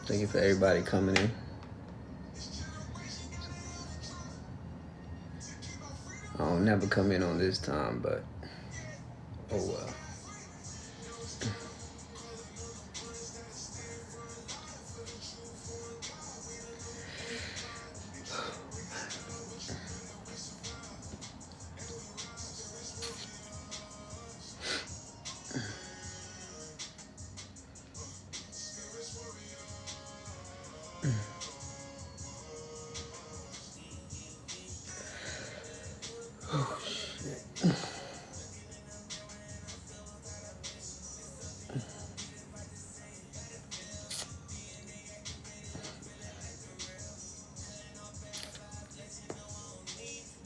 Thank you for everybody coming in. I'll never come in on this time, but oh well.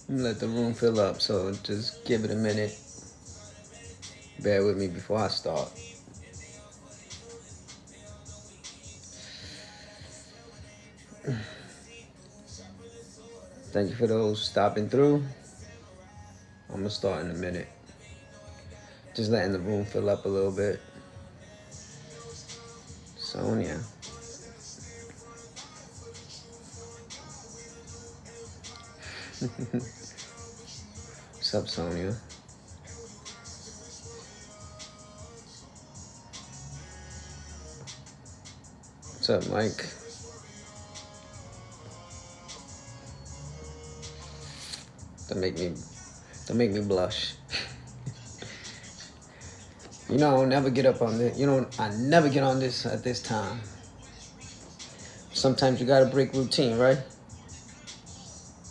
Let the room fill up, so just give it a minute. Bear with me before I start. Thank you for those stopping through. I'm gonna start in a minute. Just letting the room fill up a little bit. Sonia. What's up, Sonia? What's up, Mike? Don't make me blush. You know, I'll never get up on this. You know, I never get on this at this time. Sometimes you gotta break routine, right?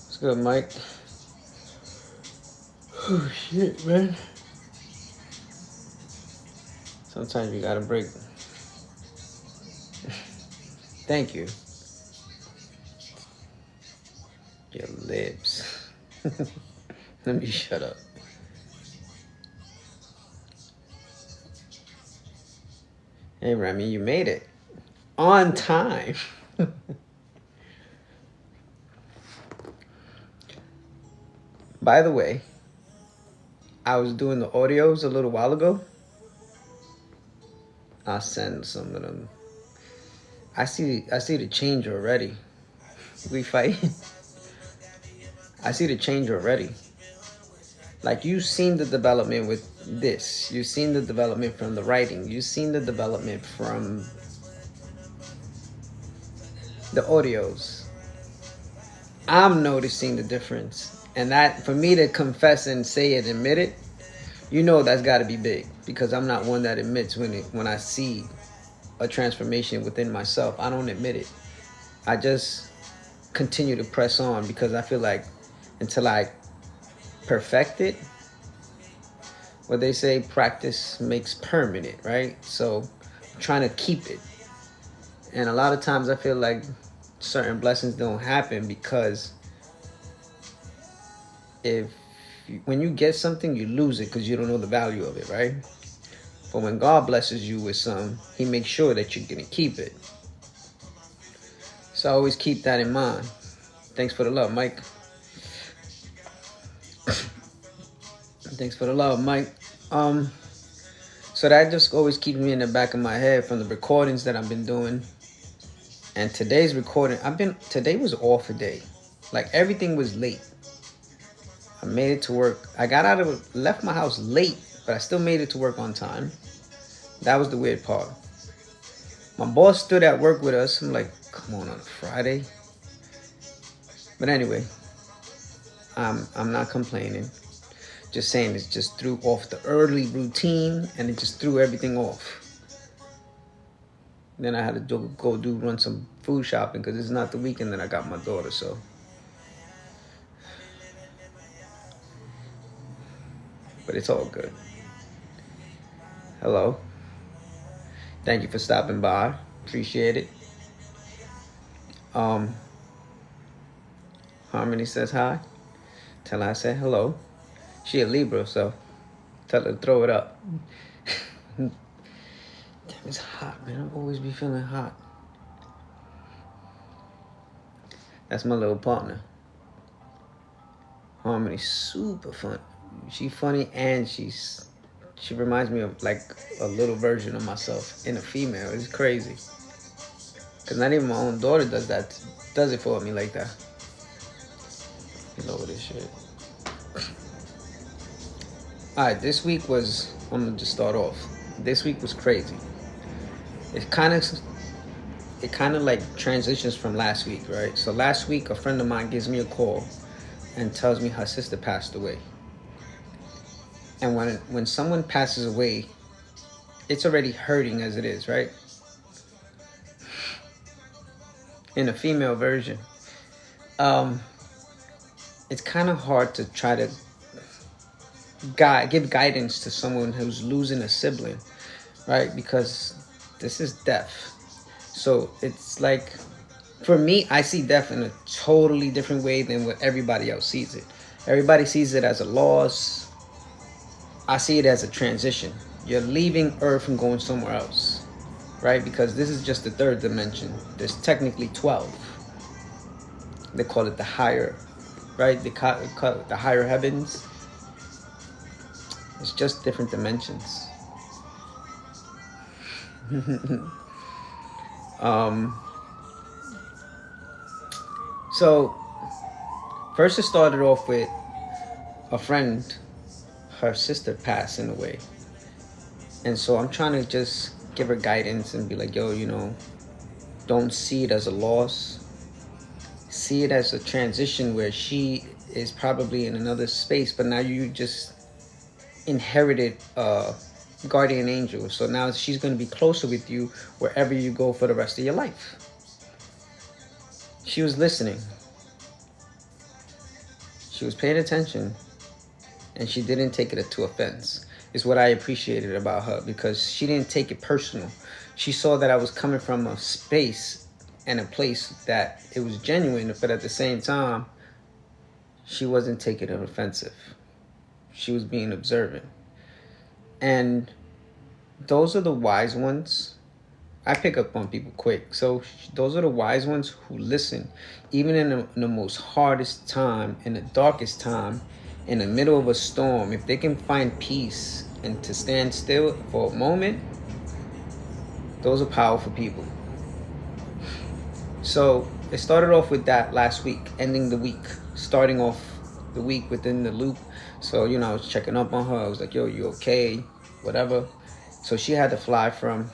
It's good, Mike. Oh, shit, man. Sometimes you gotta break. Thank you. Your lips. Let me shut up. Hey, Remy, you made it. On time. By the way, I was doing the audios a little while ago. I'll send some of them. I see the change already. We fight. I see the change already. Like, you've seen the development with this. You've seen the development from the writing. You've seen the development from the audios. I'm noticing the difference. And that, for me to confess and say it, admit it, you know that's got to be big. Because I'm not one that admits when I see a transformation within myself. I don't admit it. I just continue to press on because I feel like until I perfect it, what they say, practice makes permanent, right? So I'm trying to keep it. And a lot of times I feel like certain blessings don't happen because when you get something, you lose it because you don't know the value of it, right? But when God blesses you with some, he makes sure that you're going to keep it. So always keep that in mind. Thanks for the love, Mike. Thanks for the love, Mike. So that just always keeps me in the back of my head from the recordings that I've been doing. And today's recording, today was off a day. Like, everything was late. I made it to work. I left my house late, but I still made it to work on time. That was the weird part. My boss stood at work with us. I'm like, come on a Friday. But anyway, I'm not complaining. Just saying, it just threw off the early routine, and it just threw everything off. Then I had to run some food shopping because it's not the weekend that I got my daughter, so. But it's all good. Hello. Thank you for stopping by. Appreciate it. Harmony says hi. Tell her I said hello. She a Libra, so tell her to throw it up. Damn, it's hot, man. I always be feeling hot. That's my little partner. Harmony's super fun. She's funny, and she reminds me of like a little version of myself in a female. It's crazy. Because not even my own daughter does it for me like that. Lower this shit. Alright, this week was, I'm gonna just start off. This week was crazy. It kind of like transitions from last week, right? So last week, a friend of mine gives me a call and tells me her sister passed away. And when someone passes away, it's already hurting as it is, right? In a female version, it's kind of hard to try to give guidance to someone who's losing a sibling, right? Because this is death. So it's like, for me, I see death in a totally different way than what everybody else sees it. Everybody sees it as a loss. I see it as a transition. You're leaving Earth and going somewhere else, right? Because this is just the third dimension. There's technically 12. They call it the higher, right? They call it the higher heavens. It's just different dimensions. So first it started off with a friend, her sister passing away. And so I'm trying to just give her guidance and be like, yo, don't see it as a loss. See it as a transition where she is probably in another space, but now you just inherited a guardian angel. So now she's going to be closer with you wherever you go for the rest of your life. She was listening. She was paying attention, and she didn't take it to offense. Is what I appreciated about her, because she didn't take it personal. She saw that I was coming from a space and a place that it was genuine, but at the same time, she wasn't taking it offensive. She was being observant. And those are the wise ones. I pick up on people quick. So those are the wise ones who listen. Even in the most hardest time, in the darkest time, in the middle of a storm, if they can find peace and to stand still for a moment, those are powerful people. So it started off with that last week, ending the week, starting off the week within the loop. So, I was checking up on her. I was like, yo, you okay? Whatever. So she had to fly from,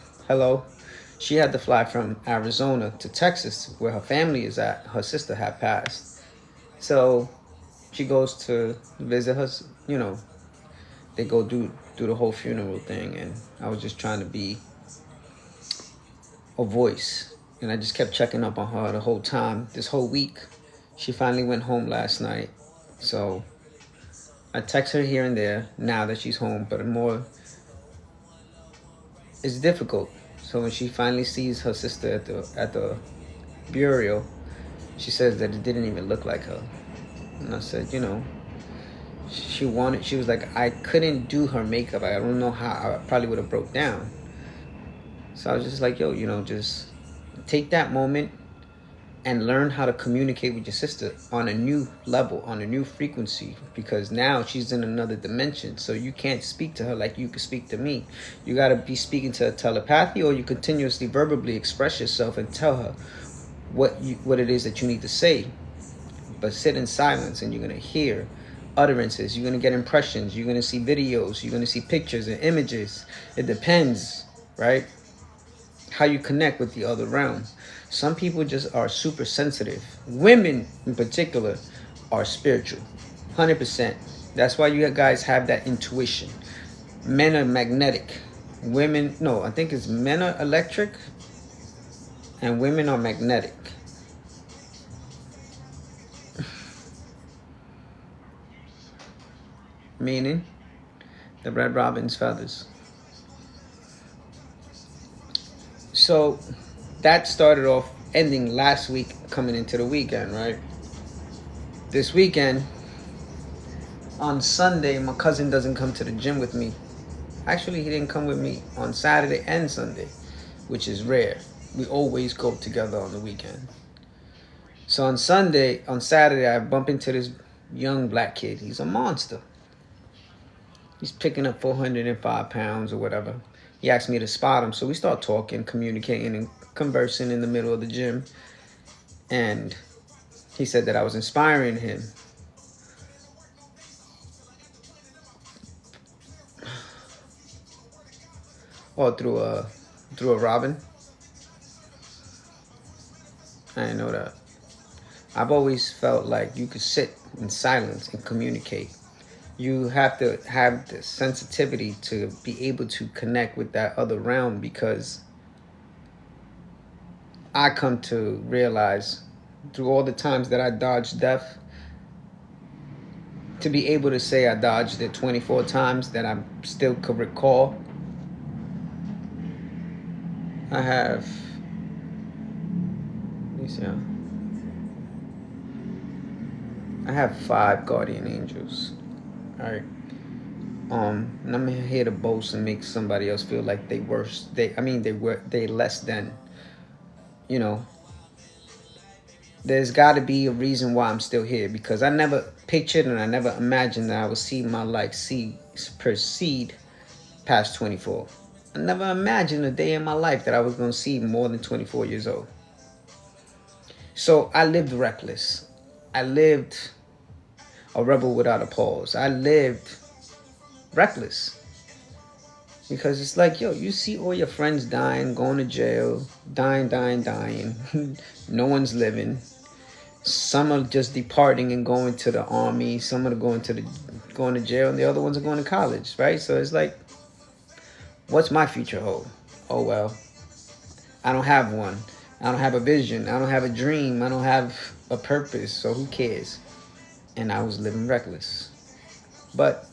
she had to fly from Arizona to Texas, where her family is at. Her sister had passed. So she goes to visit her, they go do the whole funeral thing. And I was just trying to be a voice. And I just kept checking up on her the whole time, this whole week. She finally went home last night. So I text her here and there now that she's home, but it's difficult. So when she finally sees her sister at the burial, she says that it didn't even look like her. And I said, she was like, I couldn't do her makeup. I don't know how. I probably would have broke down. So I was just like, yo, just take that moment and learn how to communicate with your sister on a new level, on a new frequency, because now she's in another dimension. So you can't speak to her like you can speak to me. You got to be speaking to her telepathy, or you continuously verbally express yourself and tell her what it is that you need to say. But sit in silence, and you're going to hear utterances. You're going to get impressions. You're going to see videos. You're going to see pictures and images. It depends, right? How you connect with the other realm. Some people just are super sensitive. Women in particular are spiritual, 100%. That's why you guys have that intuition. Men are magnetic. Women, no, I think it's men are electric and women are magnetic. Meaning the Red Robin's feathers. So that started off ending last week, coming into the weekend, right? This weekend, on Sunday, my cousin doesn't come to the gym with me. Actually, he didn't come with me on Saturday and Sunday, which is rare. We always go together on the weekend. So on Saturday, I bump into this young black kid. He's a monster. He's picking up 405 pounds or whatever. He asked me to spot him. So we start talking, communicating, and conversing in the middle of the gym, and he said that I was inspiring him. Oh, through a Robin. I didn't know that. I've always felt like you could sit in silence and communicate. You have to have the sensitivity to be able to connect with that other realm, because I come to realize through all the times that I dodged death, to be able to say I dodged it 24 times that I still could recall. I have, let me see, I have 5 guardian angels. All right. And I'm here to boast and make somebody else feel like they worse. They less than. You know, there's got to be a reason why I'm still here, because I never pictured and I never imagined that I would see my life proceed past 24. I never imagined a day in my life that I was going to see more than 24 years old. So I lived reckless. I lived a rebel without a pause. I lived reckless. Because it's like, yo, you see all your friends dying, going to jail, dying. No one's living. Some are just departing and going to the army. Some are going to jail, and the other ones are going to college, right? So it's like, what's my future hold? Oh, well, I don't have one. I don't have a vision. I don't have a dream. I don't have a purpose. So who cares? And I was living reckless. But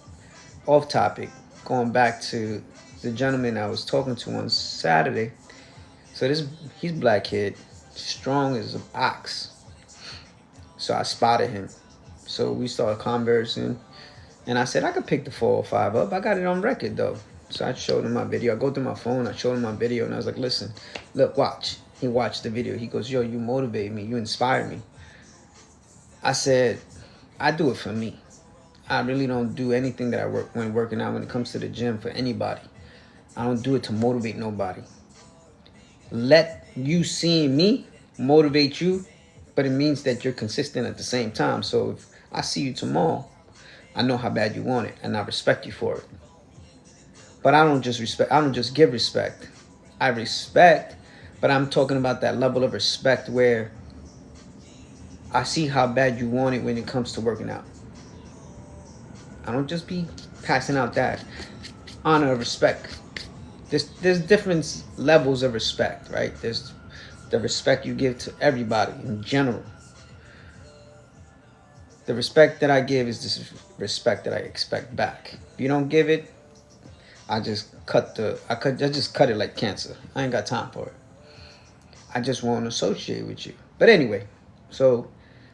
off topic, going back to the gentleman I was talking to on Saturday. So he's a black kid, strong as an ox. So I spotted him. So we started conversing, and I said I could pick the 405 up. I got it on record though. So I showed him my video. I go through my phone. I showed him my video, and I was like, "Listen, look, watch." He watched the video. He goes, "Yo, you motivate me. You inspire me." I said, "I do it for me. I really don't do anything that I work when working out when it comes to the gym for anybody. I don't do it to motivate nobody. Let you seeing me motivate you, but it means that you're consistent at the same time. So if I see you tomorrow, I know how bad you want it, and I respect you for it. But I don't just give respect. I respect, but I'm talking about that level of respect where I see how bad you want it when it comes to working out. I don't just be passing out that honor of respect. There's different levels of respect, right? There's the respect you give to everybody in general. The respect that I give is the respect that I expect back. If you don't give it, I just cut it like cancer. I ain't got time for it. I just won't associate with you. But anyway, so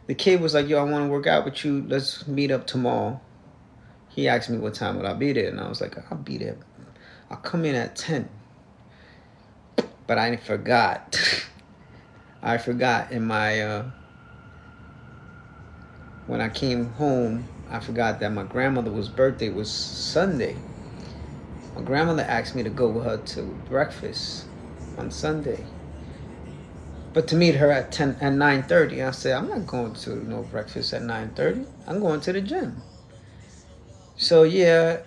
the kid was like, "Yo, I want to work out with you. Let's meet up tomorrow." He asked me what time would I be there, and I was like, "I'll be there. I'll come in at 10. But I forgot. I forgot in my when I came home, I forgot that my grandmother's birthday was Sunday. My grandmother asked me to go with her to breakfast on Sunday, but to meet her at 9:30. I said, "I'm not going to no breakfast at 9:30. I'm going to the gym." So yeah,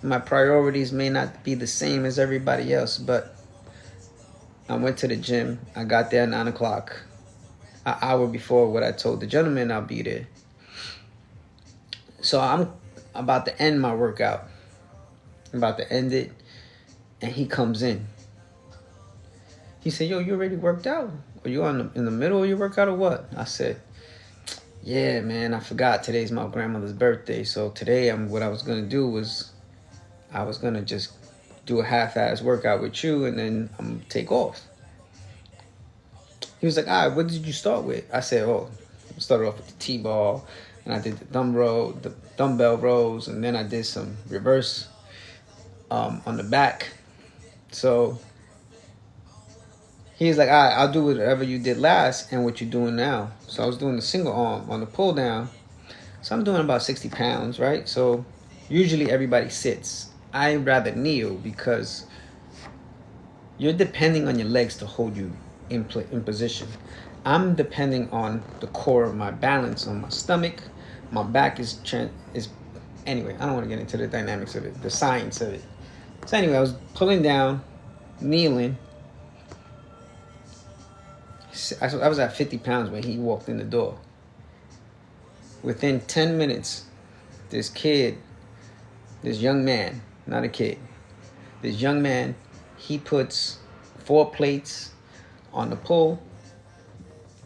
my priorities may not be the same as everybody else, but I went to the gym. I got there at 9 o'clock, an hour before what I told the gentleman I'll be there. So I'm about to end my workout. I'm about to end it, and he comes in. He said, "Yo, you already worked out? Are you in the middle of your workout or what?" I said, "Yeah, man, I forgot today's my grandmother's birthday. So today what I was gonna do was I was gonna just do a half-ass workout with you, and then I'm gonna take off." He was like, "All right, what did you start with?" I said, "Oh, I started off with the T-ball, and I did the dumbbell rows, and then I did some reverse on the back." So he's like, "All right, I'll do whatever you did last and what you're doing now." So I was doing the single arm on the pull down. So I'm doing about 60 pounds, right? So usually everybody sits. I rather kneel because You're depending on your legs to hold you in position. I'm depending on the core of my balance on my stomach. My back is anyway. I don't want to get into the dynamics of it, the science of it. So anyway, I was pulling down, kneeling. I was at 50 pounds when he walked in the door. Within 10 minutes, this young man, not a kid, this young man, he puts 4 plates on the pull,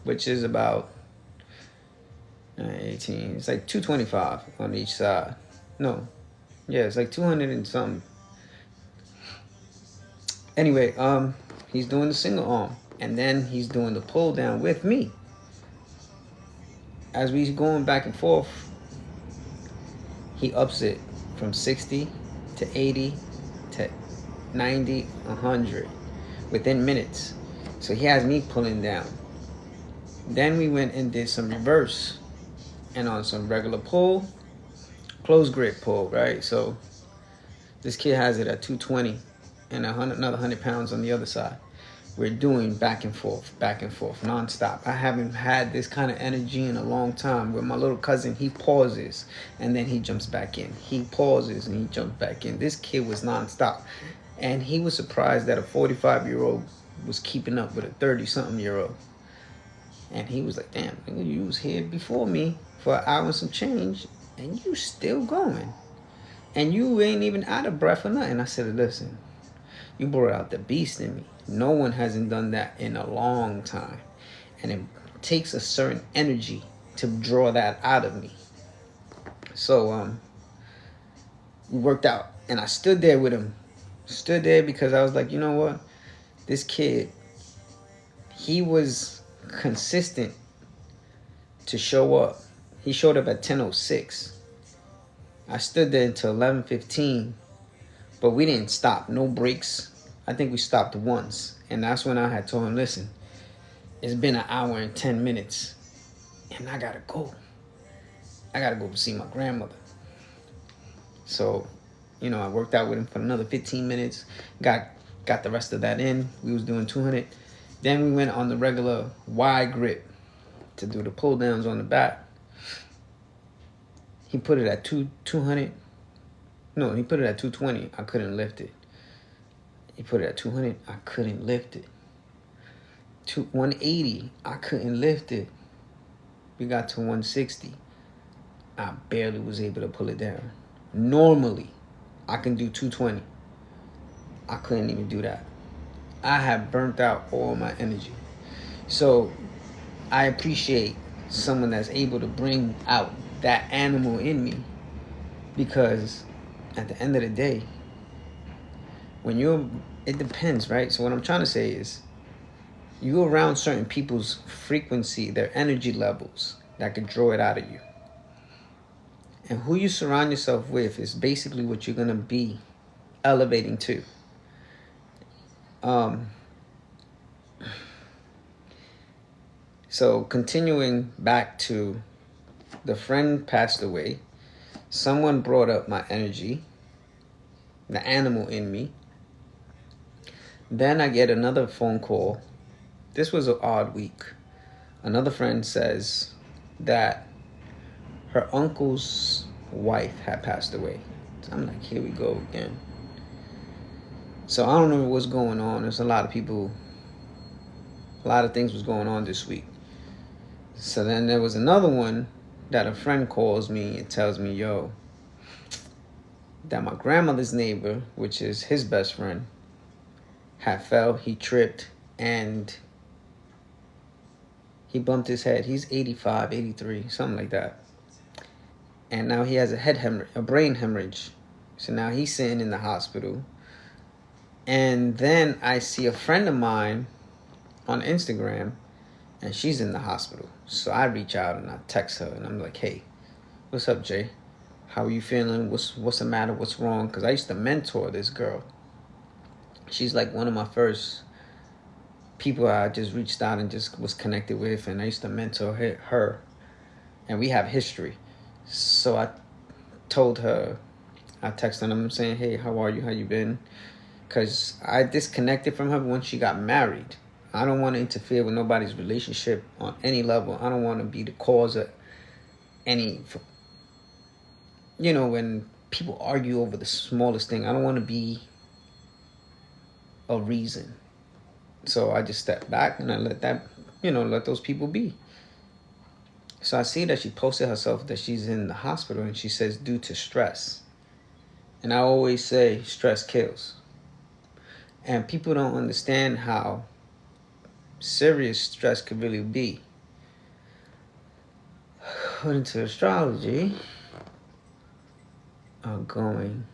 which is about 18. It's like 225 on each side. No, yeah, it's like 200 and something. Anyway, he's doing the single arm, and then he's doing the pull down with me. As we going back and forth, he ups it from 60 to 80 to 90, 100 within minutes. So he has me pulling down. Then we went and did some reverse, and on some regular pull, close grip pull, right? So this kid has it at 220 and another 100 pounds on the other side. We're doing back and forth, nonstop. I haven't had this kind of energy in a long time. With my little cousin, he pauses and then he jumps back in. He pauses and he jumps back in. This kid was nonstop. And he was surprised that a 45-year-old was keeping up with a 30-something-year-old. And he was like, damn, you was here before me for an hour and some change, and you still going. And you ain't even out of breath or nothing. I said, listen, you brought out the beast in me. No one hasn't done that in a long time. And it takes a certain energy to draw that out of me. So we worked out. And I stood there with him. Stood there because I was like, you know what? This kid, he was consistent to show up. He showed up at 10:06. I stood there until 11:15. But we didn't stop. No breaks. I think we stopped once. And that's when I had told him, listen, it's been an hour and 10 minutes. And I gotta go. I gotta go see my grandmother. So, I worked out with him for another 15 minutes. Got the rest of that in. We was doing 200. Then we went on the regular wide grip to do the pull downs on the back. He put it at 200. No, he put it at 220. I couldn't lift it. He put it at 200. I couldn't lift it. 180. I couldn't lift it. We got to 160. I barely was able to pull it down. Normally, I can do 220. I couldn't even do that. I have burnt out all my energy. So I appreciate someone that's able to bring out that animal in me, because at the end of the day, it depends, right? So what I'm trying to say is, you're around certain people's frequency, their energy levels, that could draw it out of you. And who you surround yourself with is basically what you're going to be elevating to. So continuing back to the friend passed away, someone brought up my energy, the animal in me. Then I get another phone call. This was an odd week. Another friend says that her uncle's wife had passed away. So I'm like, here we go again. So I don't know what's going on. There's a lot of things was going on this week. So then there was another one that a friend calls me and tells me, yo, that my grandmother's neighbor, which is his best friend, had fell, he tripped, and he bumped his head. He's 85, 83, something like that. And now he has a brain hemorrhage. So now he's sitting in the hospital. And then I see a friend of mine on Instagram, and she's in the hospital. So I reach out and I text her, and I'm like, hey, what's up, Jay? How are you feeling? What's the matter? What's wrong? Because I used to mentor this girl. She's like one of my first people I just reached out and just was connected with, and I used to mentor her, and we have history. So I told her, I texted her, I'm saying, hey, how are you? How you been? because I disconnected from her once she got married. I don't want to interfere with nobody's relationship on any level. I don't want to be the cause of any, when people argue over the smallest thing, I don't want to be a reason. So I just stepped back and I let that, let those people be. So I see that she posted herself that she's in the hospital and she says due to stress. And I always say stress kills. And people don't understand how serious stress could really be. According to astrology, going.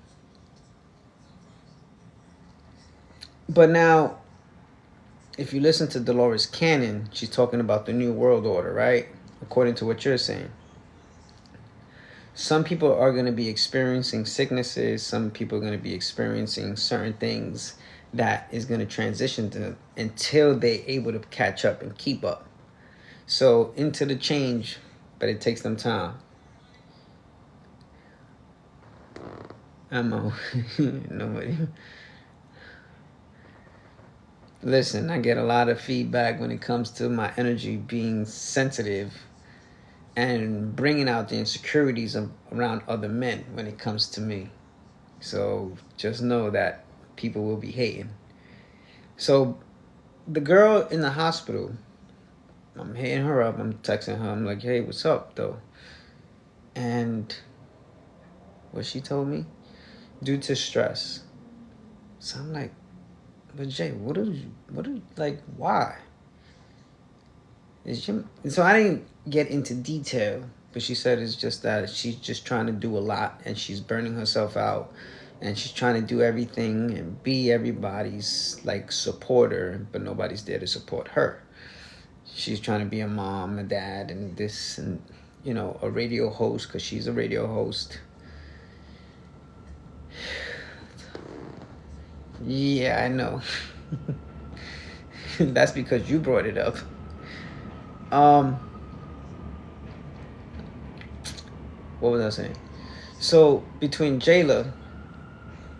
But now, if you listen to Dolores Cannon, she's talking about the New World Order, right? According to what you're saying. Some people are going to be experiencing sicknesses. Some people are going to be experiencing certain things that is going to transition to them until they're able to catch up and keep up. So into the change, but it takes them time. Nobody. Listen, I get a lot of feedback when it comes to my energy being sensitive and bringing out the insecurities around other men when it comes to me. So just know that people will be hating. So the girl in the hospital, I'm hitting her up, I'm texting her, I'm like, hey, what's up though? And what she told me, due to stress. So I'm like, but Jay, why? So I didn't get into detail, but she said it's just that she's just trying to do a lot and she's burning herself out and she's trying to do everything and be everybody's like supporter, but nobody's there to support her. She's trying to be a mom, a dad, and this, and a radio host because she's a radio host. Yeah, I know. That's because you brought it up. What was I saying? So between Jayla,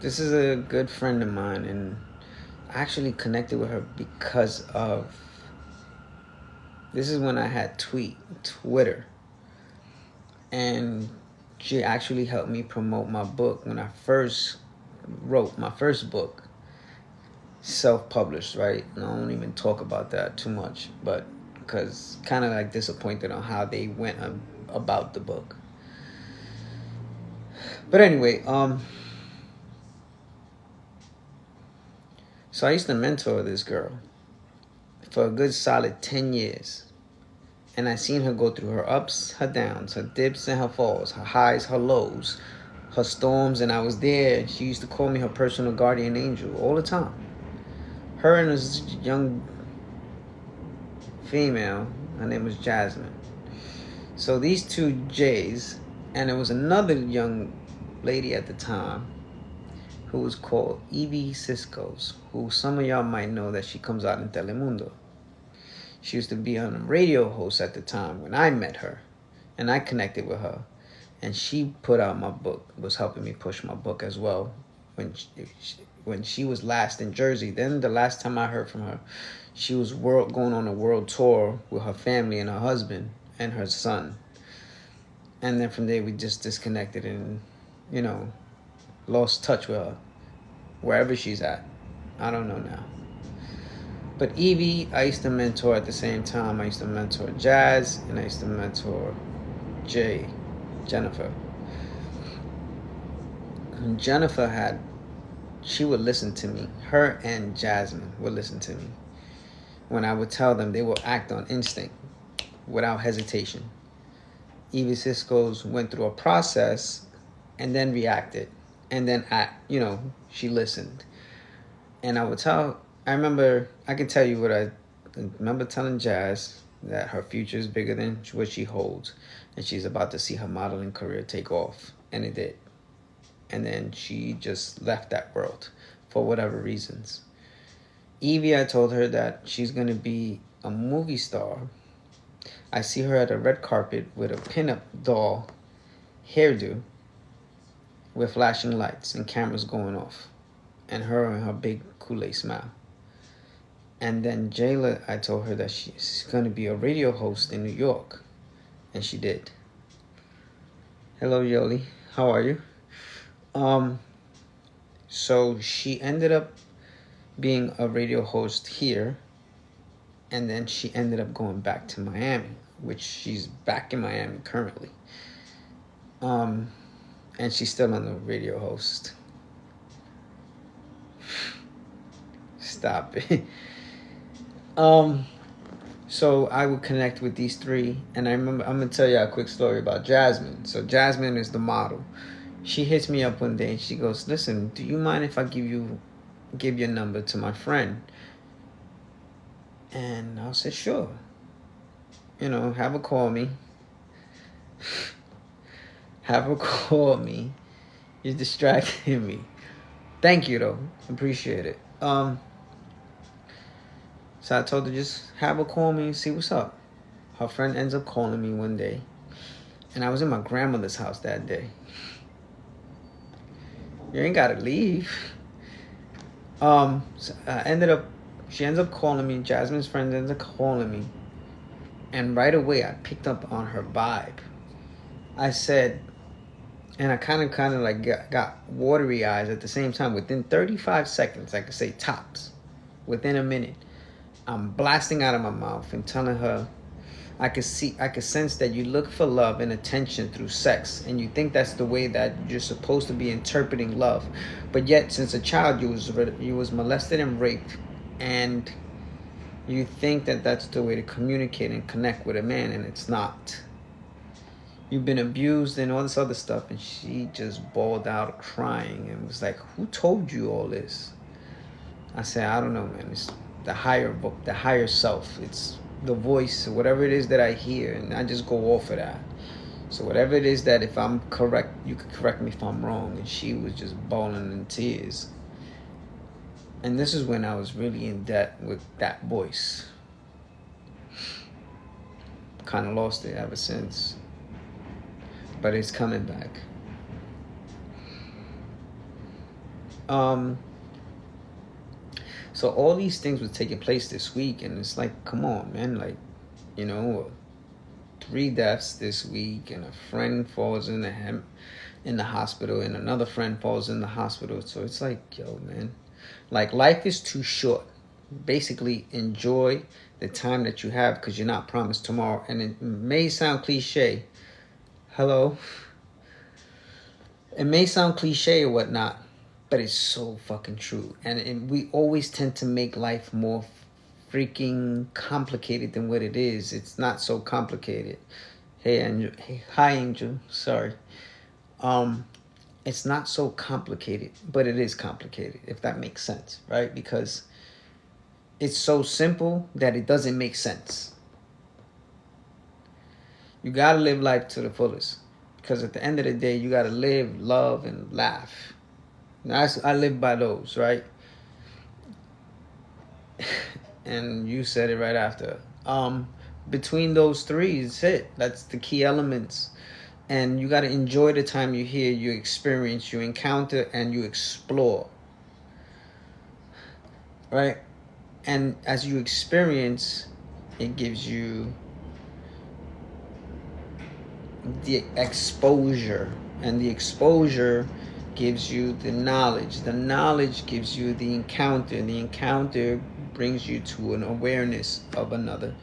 this is a good friend of mine, and I actually connected with her because of, this is when I had Twitter, and she actually helped me promote my book when I first wrote my first book, self-published, right? And I don't even talk about that too much, but because kind of like disappointed on how they went about the book. But anyway, so I used to mentor this girl for a good solid 10 years. And I seen her go through her ups, her downs, her dips and her falls, her highs, her lows, her storms. And I was there. She used to call me her personal guardian angel all the time. Her and this young female, her name was Jasmine. So these two J's, and there was another young lady at the time who was called Evie Ciscos, who some of y'all might know that she comes out in Telemundo. She used to be on a radio host at the time when I met her, and I connected with her, and she put out my book, was helping me push my book as well when she was last in Jersey. Then the last time I heard from her, she was going on a world tour with her family and her husband and her son. And then from there we just disconnected and, lost touch with her. Wherever she's at, I don't know now. But Evie, I used to mentor at the same time. I used to mentor Jazz, and I used to mentor Jennifer. And Jennifer she would listen to me. Her and Jasmine would listen to me. When I would tell them, they will act on instinct without hesitation. Evie Cisco's went through a process and then reacted. And then, she listened. And I can tell you what I remember telling Jazz, that her future is bigger than what she holds. And she's about to see her modeling career take off. And it did. And then she just left that world for whatever reasons. Evie, I told her that she's going to be a movie star. I see her at a red carpet with a pinup doll hairdo with flashing lights and cameras going off. and her big Kool-Aid smile. And then Jayla, I told her that she's going to be a radio host in New York. And she did. Hello, Yoli. How are you? So she ended up being a radio host here. And then she ended up going back to Miami, which she's back in Miami currently. And she's still on the radio host. Stop it. So I would connect with these three, and I remember, I'm gonna tell you a quick story about Jasmine. So Jasmine is the model. She hits me up one day and she goes, "Listen, do you mind if I give your number to my friend?" And I said, "Sure. Have her call me. Have her call me. You're distracting me. Thank you though. Appreciate it." So I told her, just have her call me and see what's up. Her friend ends up calling me one day. And I was in my grandmother's house that day. You ain't gotta leave. So she ends up calling me. Jasmine's friend ends up calling me. And right away, I picked up on her vibe. I said, and I kind of like got watery eyes at the same time. Within 35 seconds, I could say tops. Within a minute, I'm blasting out of my mouth and telling her, I could sense that you look for love and attention through sex, and you think that's the way that you're supposed to be interpreting love. But yet, since a child, you was molested and raped, and you think that that's the way to communicate and connect with a man, and it's not. You've been abused and all this other stuff. And she just bawled out crying and was like, "Who told you all this?" I said, "I don't know, man. It's the higher self. It's the voice, whatever it is that I hear, and I just go off of that. So whatever it is that, if I'm correct, you could correct me if I'm wrong." And she was just bawling in tears. And this is when I was really in debt with that voice. Kind of lost it ever since. But it's coming back. So all these things were taking place this week, and it's like, come on, man. Like, 3 deaths this week, and a friend falls in the hospital, and another friend falls in the hospital. So it's like, yo, man, like, life is too short. Basically, enjoy the time that you have, because you're not promised tomorrow. And it may sound cliche. Hello. It may sound cliche or whatnot, but it's so fucking true. And we always tend to make life more freaking complicated than what it is. It's not so complicated. Hey, Angel. Hey, hi, Angel. Sorry. It's not so complicated, but it is complicated, if that makes sense, right? Because it's so simple that it doesn't make sense. You gotta live life to the fullest, because at the end of the day, you gotta live, love, and laugh. I live by those, right? And you said it right after. Between those three, it's it. That's the key elements. And you got to enjoy the time you hear, you experience, you encounter, and you explore. Right? And as you experience, it gives you the exposure. And the exposure gives you the knowledge. The knowledge gives you the encounter. The encounter brings you to an awareness of another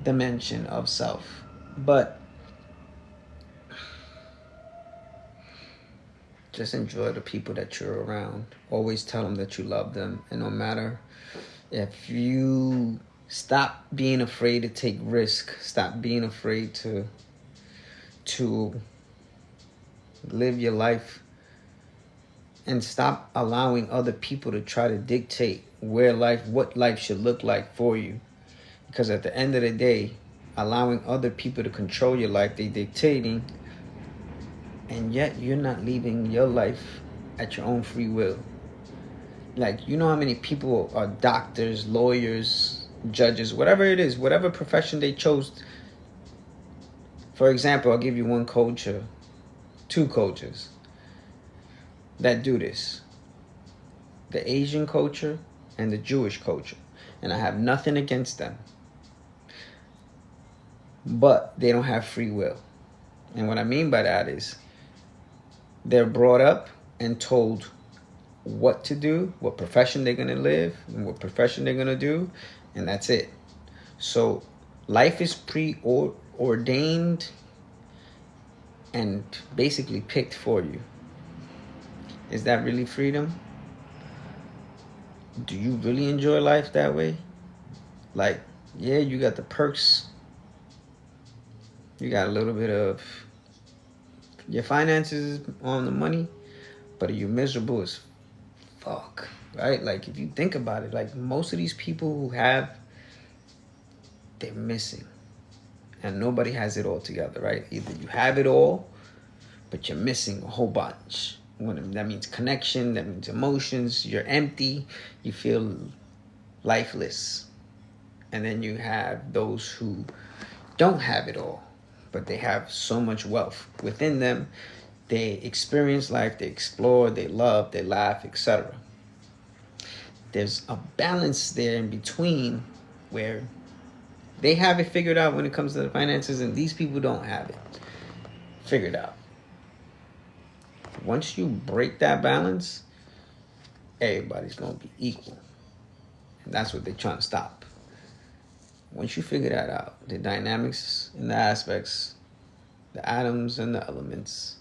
dimension of self. But just enjoy the people that you're around. Always tell them that you love them. And no matter if you stop being afraid to take risk, stop being afraid to live your life, and stop allowing other people to try to dictate what life should look like for you. Because at the end of the day, allowing other people to control your life, they dictating, and yet you're not leaving your life at your own free will. Like, you know how many people are doctors, lawyers, judges, whatever it is, whatever profession they chose. For example, I'll give you one coach, 2 coaches that do this. the Asian culture and the Jewish culture. And I have nothing against them. But they don't have free will. And what I mean by that is they're brought up and told what to do, what profession they're going to live, and what profession they're going to do, and that's it. So life is preordained and basically picked for you. Is that really freedom? Do you really enjoy life that way? Like, yeah, you got the perks. You got a little bit of your finances on the money, but are you miserable as fuck, right? Like, if you think about it, like, most of these people who have, they're missing. And nobody has it all together, right? Either you have it all, but you're missing a whole bunch. That means connection, that means emotions, you're empty, you feel lifeless. And then you have those who don't have it all, but they have so much wealth within them. They experience life, they explore, they love, they laugh, etc. There's a balance there in between where they have it figured out when it comes to the finances, and these people don't have it figured out. Once you break that balance, everybody's going to be equal. And that's what they're trying to stop. Once you figure that out, the dynamics and the aspects, the atoms and the elements,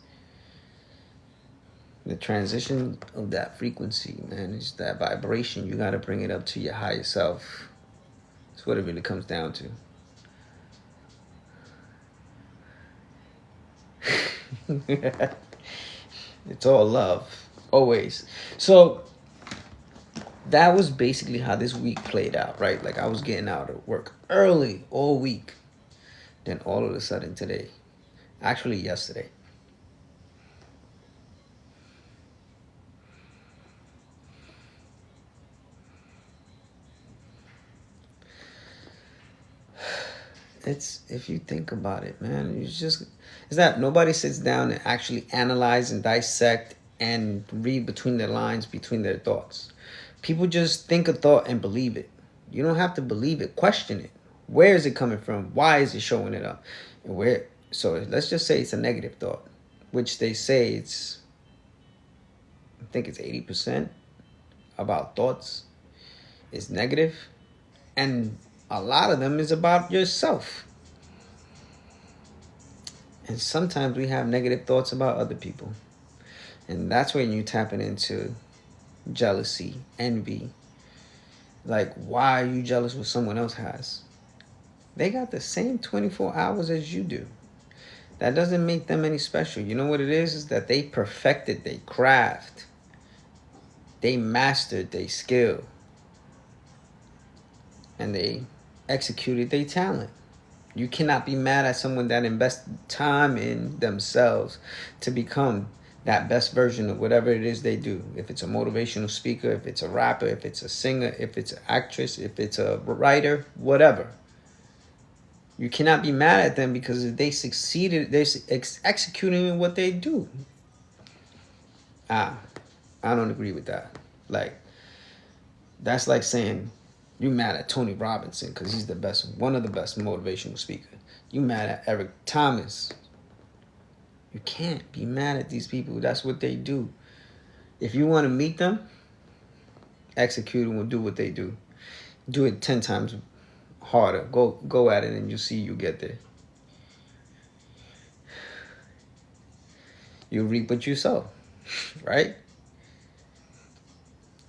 the transition of that frequency, man, is that vibration. You got to bring it up to your higher self. That's what it really comes down to. It's all love, always. So that was basically how this week played out, right? Like, I was getting out of work early all week. Then all of a sudden today, actually yesterday, it's, if you think about it, man, it's that nobody sits down and actually analyze and dissect and read between the lines, between their thoughts. People just think a thought and believe it. You don't have to believe it. Question it. Where is it coming from? Why is it showing it up? And where? So let's just say it's a negative thought, which they say I think it's 80% about thoughts is negative, and a lot of them is about yourself. And sometimes we have negative thoughts about other people, and that's when you tapping into jealousy, envy. Like, why are you jealous what someone else has? They got the same 24 hours as you do. That doesn't make them any special. You know what it is that they perfected their craft. They mastered their skill. And they executed their talent. You cannot be mad at someone that invested time in themselves to become that best version of whatever it is they do. If it's a motivational speaker, if it's a rapper, if it's a singer, if it's an actress, if it's a writer, whatever. You cannot be mad at them because they succeeded, they're executing in what they do. I don't agree with that. Like, that's like saying you mad at Tony Robinson because he's the best, one of the best motivational speakers. You mad at Eric Thomas. You can't be mad at these people. That's what they do. If you want to meet them, execute and do what they do. Do it 10 times harder. Go at it and you see you get there. You reap what you sow, right?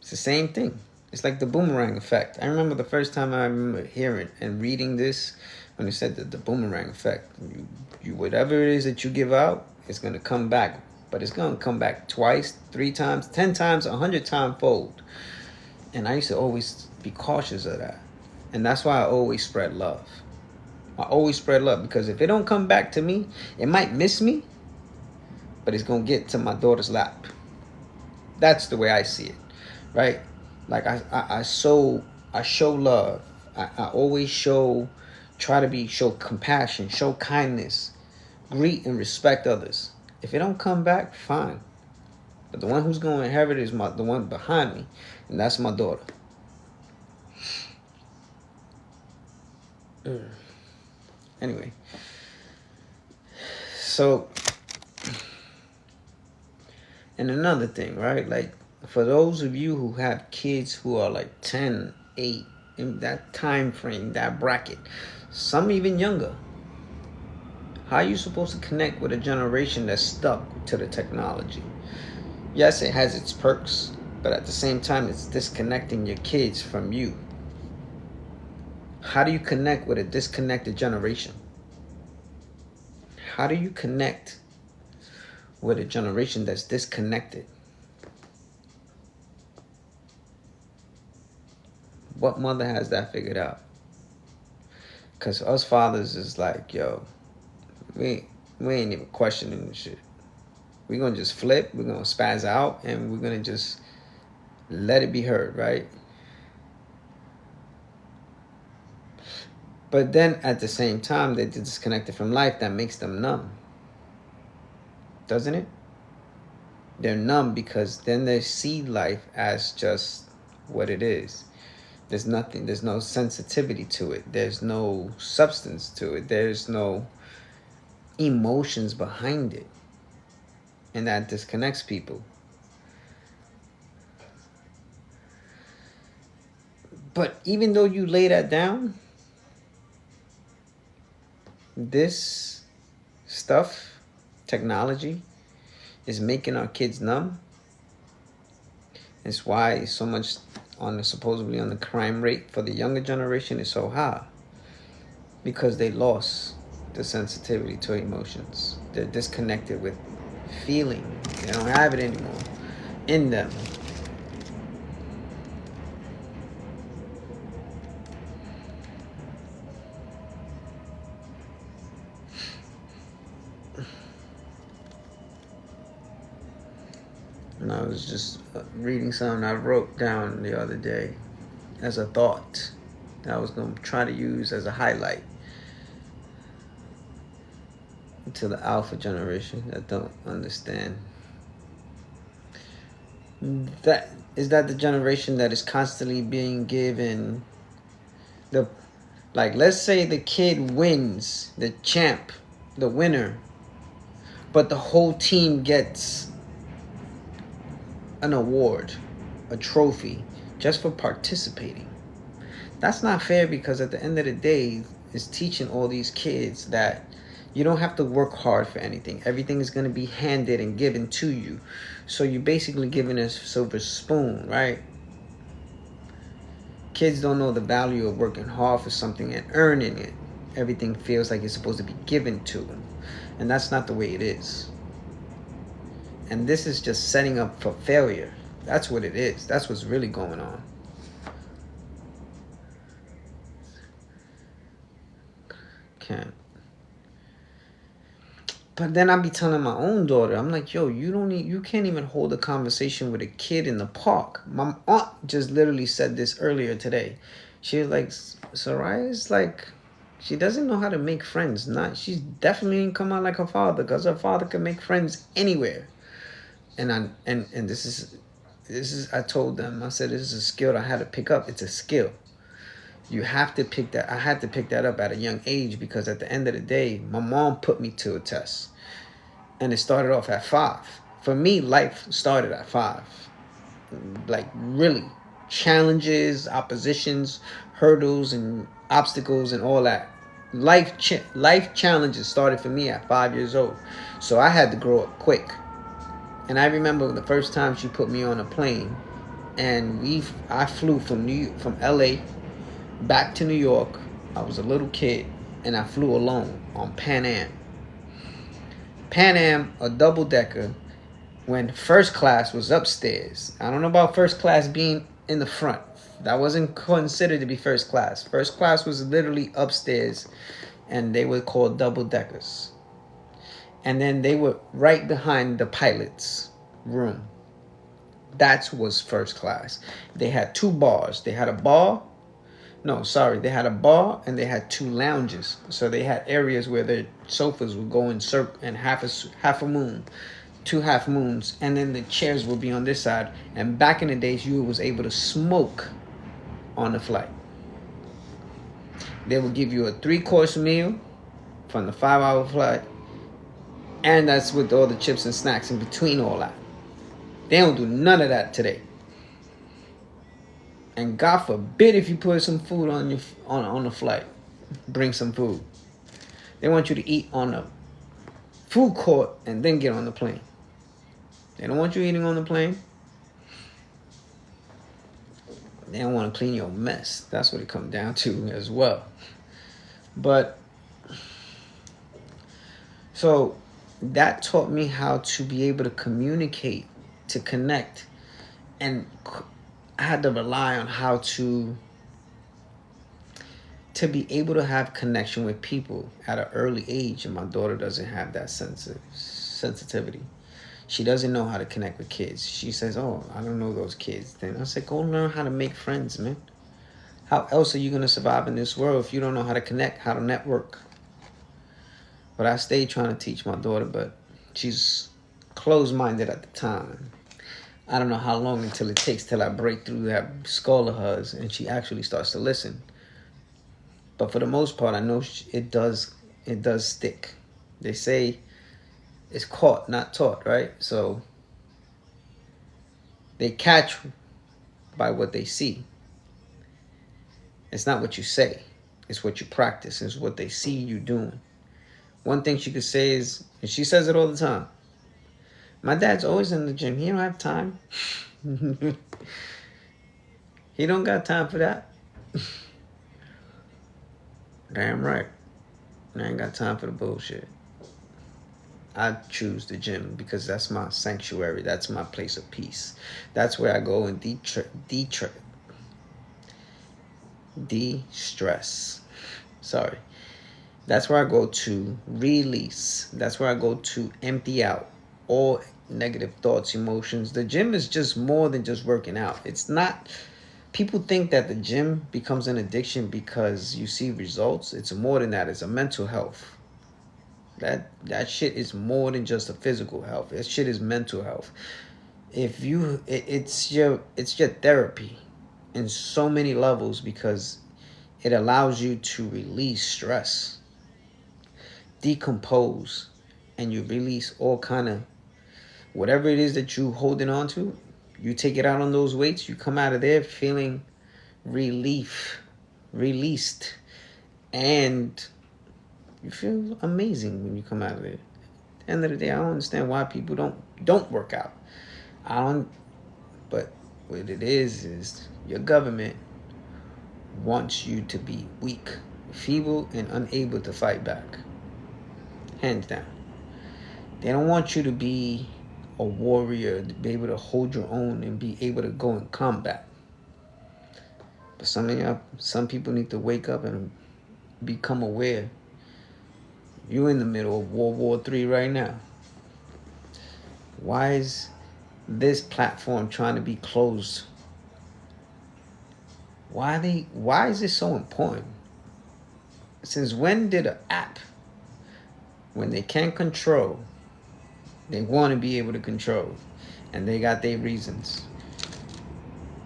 It's the same thing. It's like the boomerang effect. I remember the first time I remember hearing and reading this when it said the boomerang effect. You whatever it is that you give out, it's going to come back. But it's going to come back twice, 3 times, 10 times, 100 times fold. And I used to always be cautious of that. And that's why I always spread love. I always spread love because if it don't come back to me, it might miss me, but it's going to get to my daughter's lap. That's the way I see it, right? Like I show love. I always show compassion, show kindness, greet and respect others. If it don't come back, fine. But the one who's going to inherit is the one behind me, and that's my daughter. Anyway, so, and another thing, right? Like, for those of you who have kids who are like 10, 8, in that time frame, that bracket, some even younger, how are you supposed to connect with a generation that's stuck to the technology? Yes, it has its perks, but at the same time, it's disconnecting your kids from you. How do you connect with a disconnected generation? How do you connect with a generation that's disconnected? What mother has that figured out? Because us fathers is like, yo, we ain't even questioning this shit. We're going to just flip, we're going to spaz out, and we're going to just let it be heard, right? But then at the same time, they're disconnected from life. That makes them numb. Doesn't it? They're numb because then they see life as just what it is. There's nothing, there's no sensitivity to it. There's no substance to it. There's no emotions behind it. And that disconnects people. But even though you lay that down, this stuff, technology, is making our kids numb. It's why so much supposedly on the crime rate for the younger generation is so high. Because they lost the sensitivity to emotions. They're disconnected with feeling. They don't have it anymore in them. And I was just reading something I wrote down the other day as a thought that I was going to try to use as a highlight to the alpha generation that don't understand. That is that the generation that is constantly being given the, like, let's say the kid wins, the champ, the winner, but the whole team gets an award, a trophy, just for participating. That's not fair, because at the end of the day, it's teaching all these kids that you don't have to work hard for anything. Everything is going to be handed and given to you. So you're basically given a silver spoon, right? Kids don't know the value of working hard for something and earning it. Everything feels like it's supposed to be given to them. And that's not the way it is. And this is just setting up for failure. That's what it is. That's what's really going on. Can't. But then I be telling my own daughter, I'm like, yo, you can't even hold a conversation with a kid in the park. My aunt just literally said this earlier today. She was like, Soraya's like, she doesn't know how to make friends. She's definitely ain't come out like her father, because her father can make friends anywhere. And this is I told them, I said, this is a skill I had to pick up. It's a skill. You have to pick that. I had to pick that up at a young age, because at the end of the day, my mom put me to a test. And it started off at 5. For me, life started at 5. Like, really. Challenges, oppositions, hurdles, and obstacles, and all that. Life challenges started for me at 5 years old. So I had to grow up quick. And I remember the first time she put me on a plane, and I flew from LA back to New York. I was a little kid, and I flew alone on Pan Am. Pan Am, a double-decker, when first class was upstairs. I don't know about first class being in the front. That wasn't considered to be first class. First class was literally upstairs, and they were called double-deckers. And then they were right behind the pilot's room. That was first class. They had 2 bars. They had a bar. They had a bar, and they had 2 lounges. So they had areas where their sofas would go in circle and half a moon. two half moons, and then the chairs will be on this side. And back in the days, you was able to smoke on the flight. They will give you a 3-course meal from the 5-hour flight, and that's with all the chips and snacks in between all that. They don't do none of that today. And God forbid if you put some food on your on the flight, bring some food. They want you to eat on the food court and then get on the plane. They don't want you eating on the plane. They don't want to clean your mess. That's what it comes down to as well. But so that taught me how to be able to communicate, to connect, and I had to rely on how to be able to have connection with people at an early age. And my daughter doesn't have that sensitivity. She doesn't know how to connect with kids. She says, oh, I don't know those kids. Then I said, go learn how to make friends, man. How else are you going to survive in this world if you don't know how to connect, how to network? But I stayed trying to teach my daughter, but she's closed-minded at the time. I don't know how long until it takes till I break through that skull of hers and she actually starts to listen. But for the most part, I know it does stick. They say it's caught, not taught, right? So they catch by what they see. It's not what you say. It's what you practice. It's what they see you doing. One thing she could say is, and she says it all the time, my dad's always in the gym. He don't have time. He don't got time for that. Damn right. I ain't got time for the bullshit. I choose the gym because that's my sanctuary. That's my place of peace. That's where I go and de-stress. Sorry. That's where I go to release. That's where I go to empty out all negative thoughts, emotions. The gym is just more than just working out. It's not. People think that the gym becomes an addiction because you see results. It's more than that. It's a mental health. That shit is more than just a physical health. That shit is mental health. It's your therapy in so many levels because it allows you to release stress, decompose, and you release all kind of whatever it is that you holding on to. You take it out on those weights. You come out of there feeling released, and you feel amazing when you come out of there. At the end of the day, I don't understand why people don't work out. But what it is your government wants you to be weak, feeble, and unable to fight back. Hands down. They don't want you to be a warrior, to be able to hold your own and be able to go in combat. But some people need to wake up and become aware. You're in the middle of World War III right now. Why is this platform trying to be closed? Why is this so important? Since when did an app, when they can't control, they want to be able to control, and they got their reasons.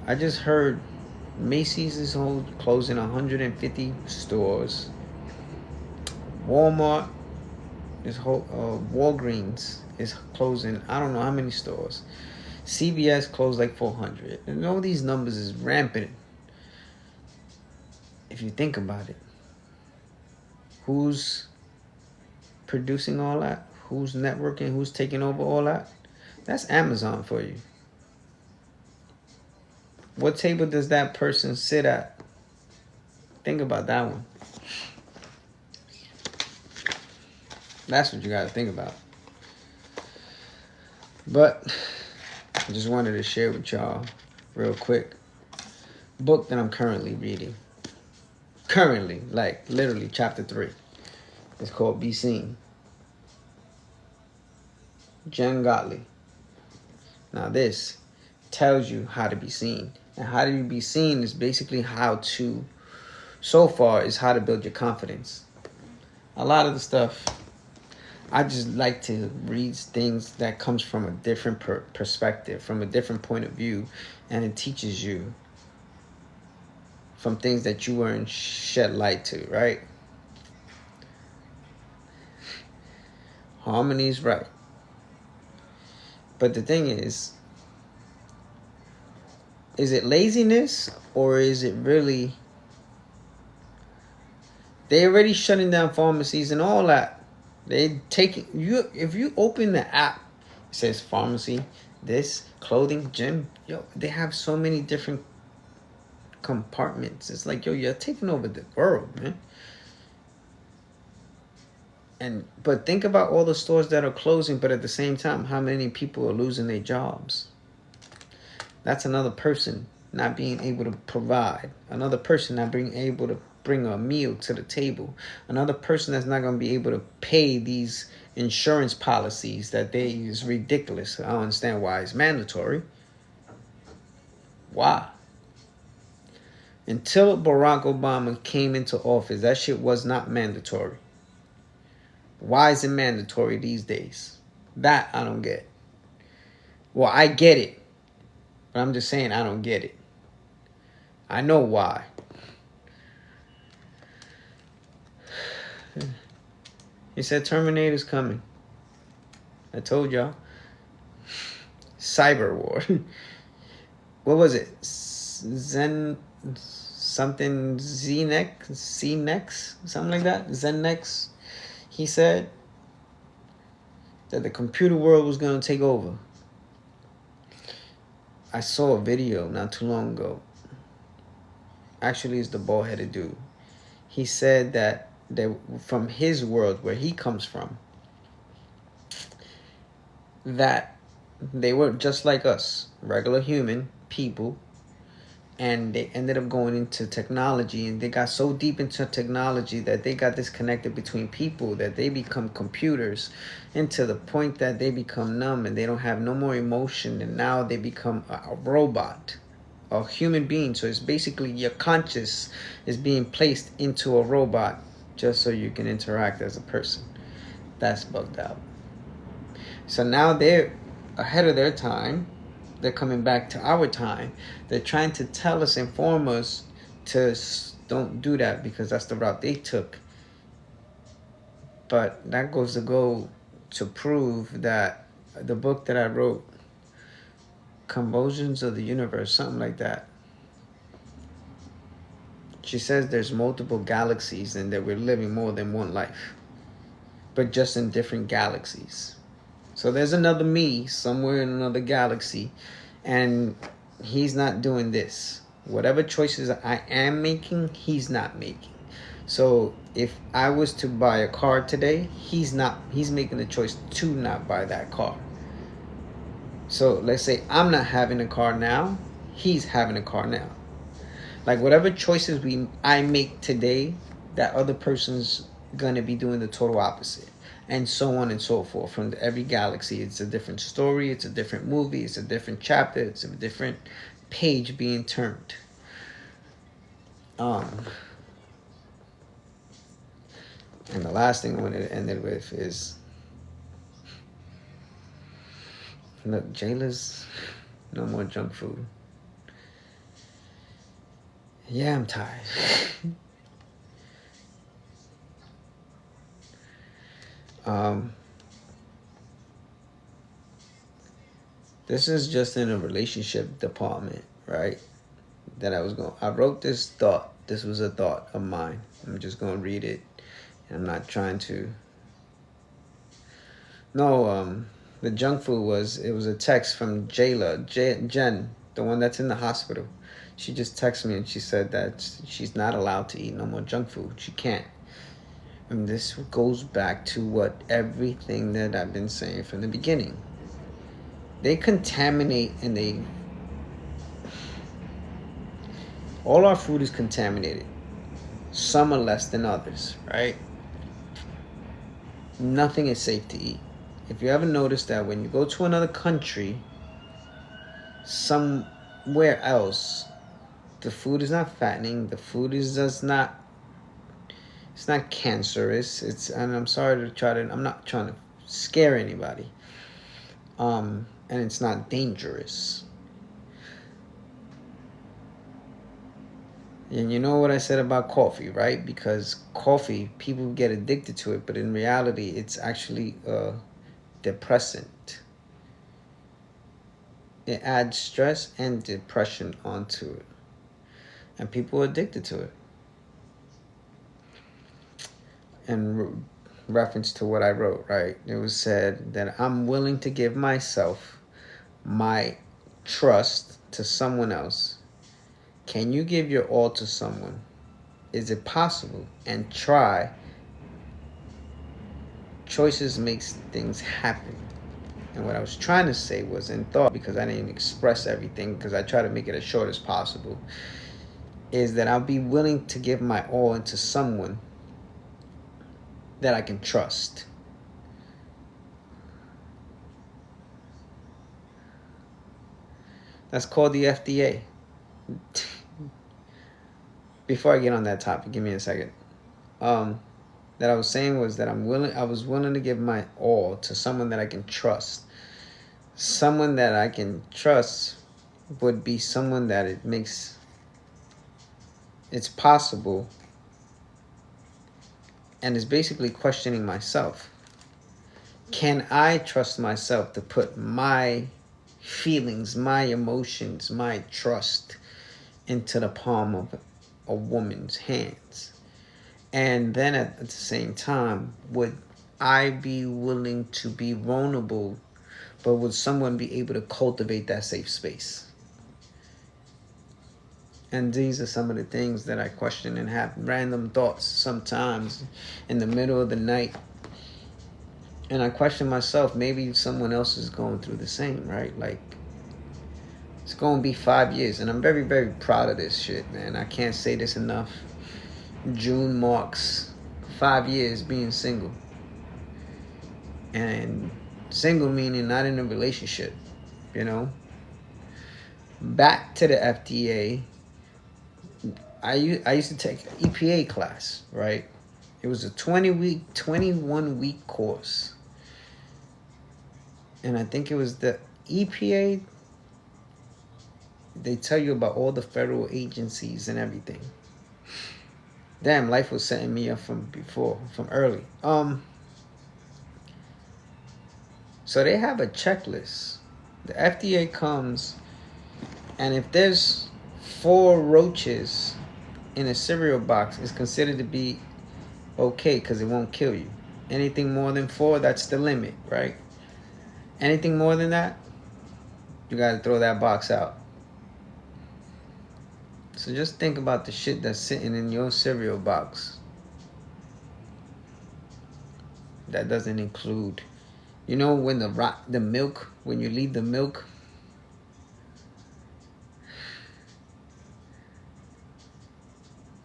I just heard Macy's is closing 150 stores. Walmart Walgreens is closing I don't know how many stores. CVS closed like 400. And all these numbers is rampant. If you think about it, who's producing all that? Who's networking? Who's taking over all that? That's Amazon for you. What table does that person sit at? Think about that one. That's what you got to think about. But I just wanted to share with y'all real quick. Book that I'm currently reading. Currently, like literally chapter 3. It's called Be Seen. Jen Gottlieb. Now this tells you how to be seen. And how to be seen is basically how to build your confidence. A lot of the stuff I just like to read things that comes from a different perspective, from a different point of view, and it teaches you from things that you weren't shed light to, right? Harmony's right. But the thing is it laziness or is it really they already shutting down pharmacies and all that? They taking you if you open the app, it says pharmacy, this, clothing, gym, yo, they have so many different compartments. It's like, yo, you're taking over the world, man. And but think about all the stores that are closing, but at the same time, how many people are losing their jobs? That's another person not being able to provide. Another person not being able to bring a meal to the table. Another person that's not going to be able to pay these insurance policies that they is ridiculous. I don't understand why it's mandatory. Why? Until Barack Obama came into office, that shit was not mandatory. Why is it mandatory these days? That I don't get. Well, I get it, but I'm just saying I don't get it. I know why. He said Terminator's coming. I told y'all. Cyber war. What was it? Zen something Z-Nex, something like that. Zennex. He said that the computer world was going to take over. I saw a video not too long ago. Actually, it's the bald-headed dude. He said that from his world, where he comes from, that they were just like us, regular human people, and they ended up going into technology, and they got so deep into technology that they got disconnected between people, that they become computers, and to the point that they become numb and they don't have no more emotion, and now they become a robot, a human being. So it's basically your conscious is being placed into a robot just so you can interact as a person. That's bugged out. So now they're ahead of their time. They're coming back to our time. They're trying to tell us, inform us to don't do that because that's the route they took. But that goes to prove that the book that I wrote, Convulsions of the Universe, something like that. She says there's multiple galaxies and that we're living more than one life, but just in different galaxies. So there's another me somewhere in another galaxy, and he's not doing this. Whatever choices I am making, he's not making. So if I was to buy a car today, he's making the choice to not buy that car. So let's say I'm not having a car now, he's having a car now. Like whatever choices I make today, that other person's gonna be doing the total opposite. And so on and so forth. From every galaxy, it's a different story, it's a different movie, it's a different chapter, it's a different page being turned. And the last thing I wanted to end it with is, look, Jayla's no more junk food. Yeah, I'm tired. This is just in a relationship department, right? That I wrote this thought. This was a thought of mine. I'm just going to read it. I'm not trying to. No, the junk food it was a text from Jen, the one that's in the hospital. She just texted me and she said that she's not allowed to eat no more junk food. She can't. And this goes back to everything that I've been saying from the beginning. They contaminate and all our food is contaminated. Some are less than others, right? Nothing is safe to eat. If you ever notice that when you go to another country, somewhere else, the food is not fattening, the food is just not, It's not cancerous. And I'm sorry to try to, I'm not trying to scare anybody. And it's not dangerous. And you know what I said about coffee, right? Because coffee, people get addicted to it, but in reality, it's actually a depressant. It adds stress and depression onto it. And people are addicted to it. In reference to what I wrote, right? It was said that I'm willing to give myself my trust to someone else. Can you give your all to someone? Is it possible? And try. Choices makes things happen. And what I was trying to say was in thought, because I didn't express everything, because I try to make it as short as possible, is that I'll be willing to give my all into someone that I can trust. That's called the FDA. Before I get on that topic, give me a second. That I was saying was that I was willing to give my all to someone that I can trust. Someone that I can trust would be someone that it's possible, and is basically questioning myself. Can I trust myself to put my feelings, my emotions, my trust into the palm of a woman's hands? And then at the same time, would I be willing to be vulnerable, but would someone be able to cultivate that safe space? And these are some of the things that I question and have random thoughts sometimes in the middle of the night. And I question myself, maybe someone else is going through the same, right? Like, it's going to be 5 years, and I'm very, very proud of this shit, man. I can't say this enough. June marks 5 years being single. And single meaning not in a relationship, you know? Back to the FDA, I used to take an EPA class, right? It was a 21-week course. And I think it was the EPA. They tell you about all the federal agencies and everything. Damn, life was setting me up from early. So they have a checklist. The FDA comes, and if there's 4 roaches in a cereal box, it's considered to be okay because it won't kill you. Anything more than 4, that's the limit, right? Anything more than that, you gotta throw that box out. So just think about the shit that's sitting in your cereal box. That doesn't include, you know, when the milk, when you leave the milk,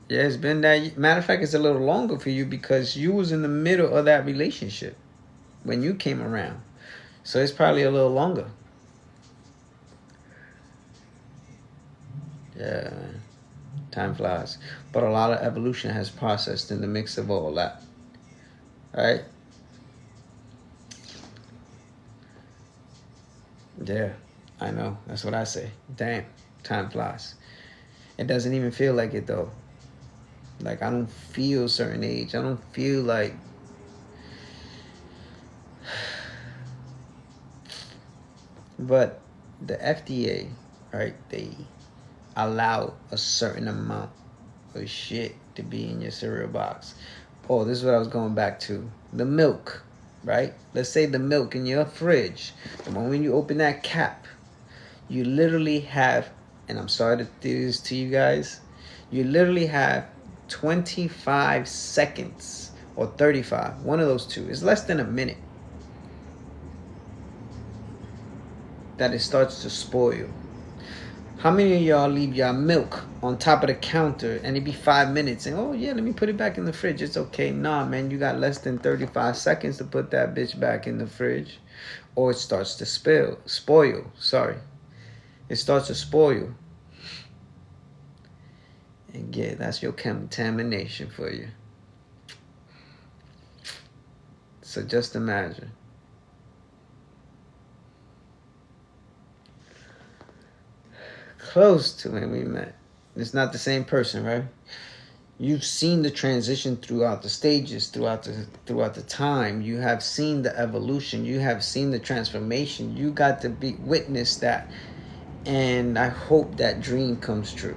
yeah, it's been that. Matter of fact, it's a little longer for you because you was in the middle of that relationship when you came around. So it's probably a little longer. Yeah, time flies. But a lot of evolution has processed in the mix of all that. Right? Yeah, I know. That's what I say. Damn, time flies. It doesn't even feel like it though. Like, I don't feel a certain age. I don't feel like... But the FDA, right, they allow a certain amount of shit to be in your cereal box. Oh, this is what I was going back to. The milk, right? Let's say the milk in your fridge. The moment you open that cap, you literally have, and I'm sorry to do this to you guys, you literally have 25 seconds or 35, one of those two. It's less than a minute that it starts to spoil. How many of y'all leave y'all milk on top of the counter and it be 5 minutes and, oh yeah, let me put it back in the fridge, it's okay? Nah, man, you got less than 35 seconds to put that bitch back in the fridge, or it starts to spoil. It starts to spoil. And yeah, that's your contamination for you. So just imagine. Close to when we met. It's not the same person, right? You've seen the transition throughout the stages, throughout the time. You have seen the evolution. You have seen the transformation. You got to be witness that, and I hope that dream comes true.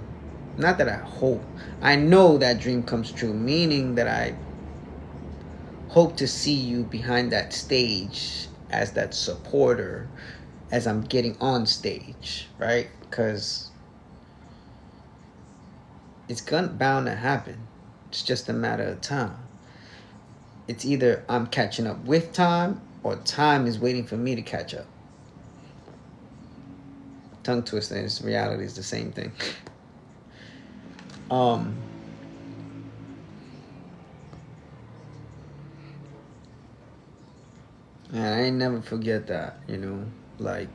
Not that I hope. I know that dream comes true, meaning that I hope to see you behind that stage as that supporter as I'm getting on stage, right? Because it's bound to happen. It's just a matter of time. It's either I'm catching up with time or time is waiting for me to catch up. Tongue twister, and reality is the same thing. And I ain't never forget that, like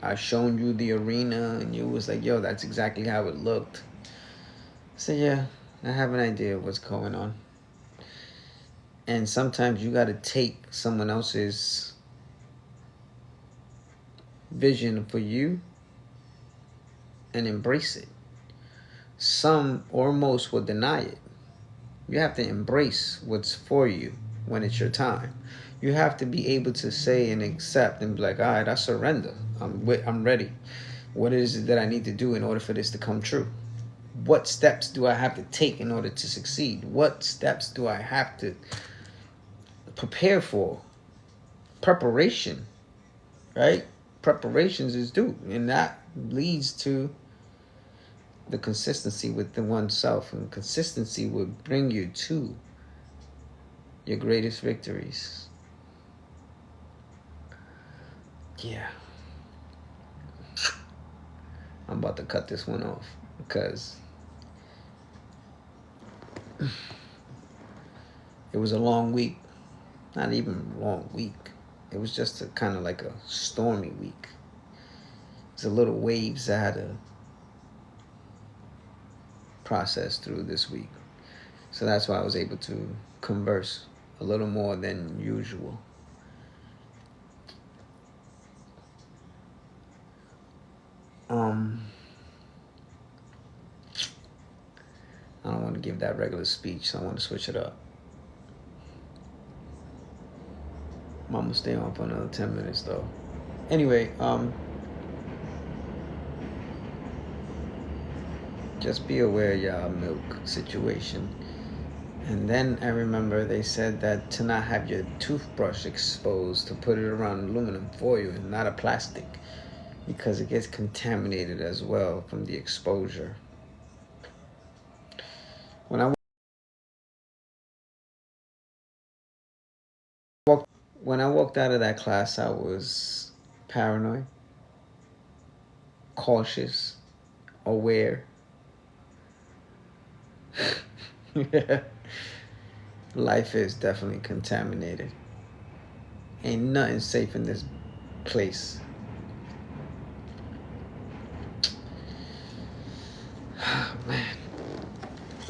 I shown you the arena and you was like, yo, that's exactly how it looked. So yeah, I have an idea of what's going on. And sometimes you got to take someone else's vision for you and embrace it. Some or most will deny it. You have to embrace what's for you when it's your time. You have to be able to say and accept and be like, all right, I surrender. I'm ready. What is it that I need to do in order for this to come true? What steps do I have to take in order to succeed? What steps do I have to prepare for? Preparation, right? Preparations is due, and that leads to the consistency within oneself, and consistency will bring you to your greatest victories. Yeah. I'm about to cut this one off because it was a long week. Not even a long week. It was just a kind of like a stormy week. It's a little waves I had to process through this week. So that's why I was able to converse a little more than usual. I don't want to give that regular speech, so I want to switch it up. I'm gonna stay on for another 10 minutes though. Anyway, just be aware of y'all milk situation. And then I remember they said that to not have your toothbrush exposed, to put it around aluminum foil and not a plastic, because it gets contaminated as well from the exposure. When I walked out of that class, I was paranoid, cautious, aware. Life is definitely contaminated. Ain't nothing safe in this place. Oh, man.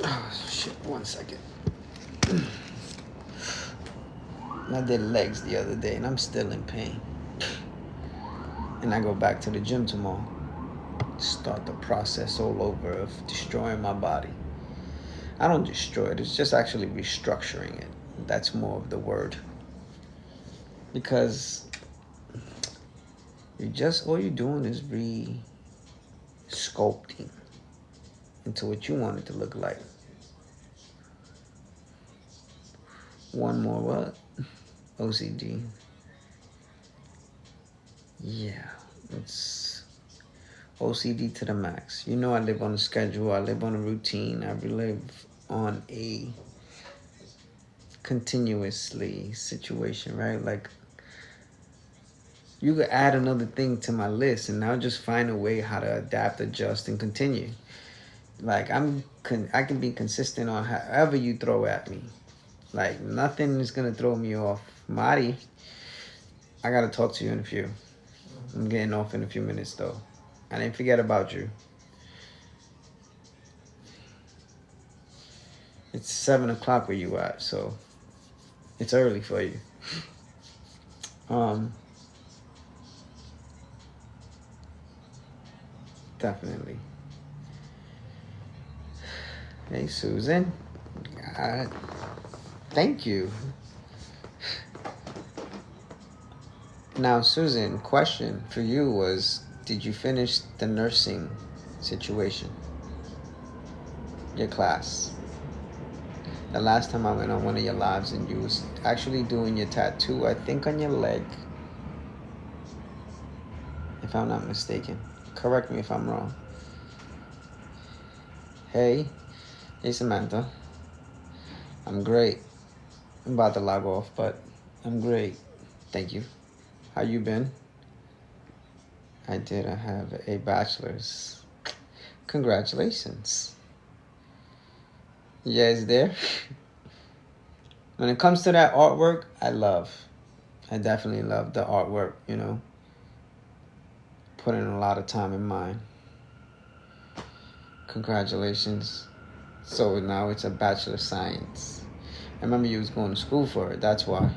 Oh, shit. 1 second. I did legs the other day and I'm still in pain. And I go back to the gym tomorrow. Start the process all over of destroying my body. I don't destroy it. It's just actually restructuring it. That's more of the word. Because all you're doing is re-sculpting into what you want it to look like. One more what? OCD. Yeah, it's OCD to the max. You know I live on a schedule. I live on a routine. I live on a continuously situation, right? Like, you could add another thing to my list and I'll just find a way how to adapt, adjust, and continue. Like, I can be consistent on however you throw at me. Like, nothing is going to throw me off. Mari, I got to talk to you in a few. I'm getting off in a few minutes, though. I didn't forget about you. It's 7 o'clock where you at, so It's early for you. Definitely. Hey, Susan. Thank you. Now, Susan, question for you was, did you finish the nursing situation? Your class? The last time I went on one of your lives and you was actually doing your tattoo, I think on your leg, if I'm not mistaken. Correct me if I'm wrong. Hey Samantha. I'm great. I'm about to log off, but I'm great. Thank you. How you been? I did. I have a bachelor's. Congratulations. You guys there? When it comes to that artwork, I definitely love the artwork, you know. Put in a lot of time in mine. Congratulations. So now it's a Bachelor of Science. I remember you was going to school for it. That's why.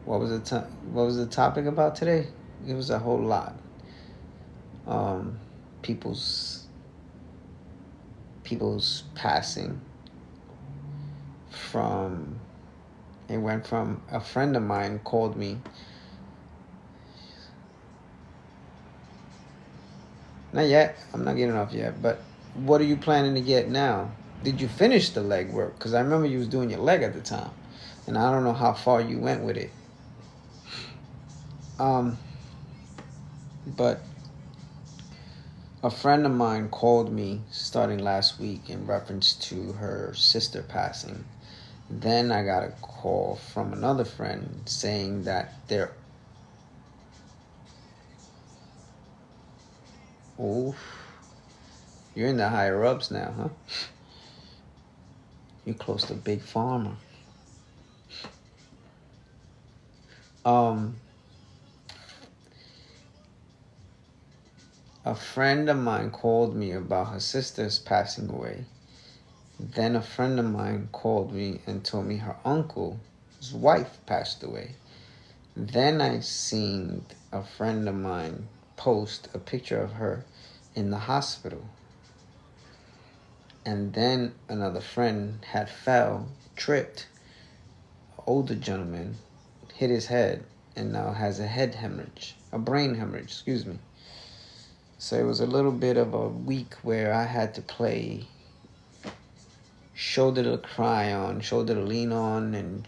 What was the topic about today? It was a whole lot. People's passing from. It went from a friend of mine called me. Not yet. I'm not getting off yet. But what are you planning to get now? Did you finish the leg work? Because I remember you was doing your leg at the time, and I don't know how far you went with it. But a friend of mine called me starting last week in reference to her sister passing. Then I got a call from another friend saying that they're... Oh, you're in the higher ups now, huh? You're close to Big Pharma. A friend of mine called me about her sister's passing away. Then a friend of mine called me and told me her uncle's wife passed away. Then I seen a friend of mine post a picture of her in the hospital. And then another friend had tripped, an older gentleman, hit his head, and now has a brain hemorrhage, excuse me. So it was a little bit of a week where I had to play shoulder to cry on, shoulder to lean on, and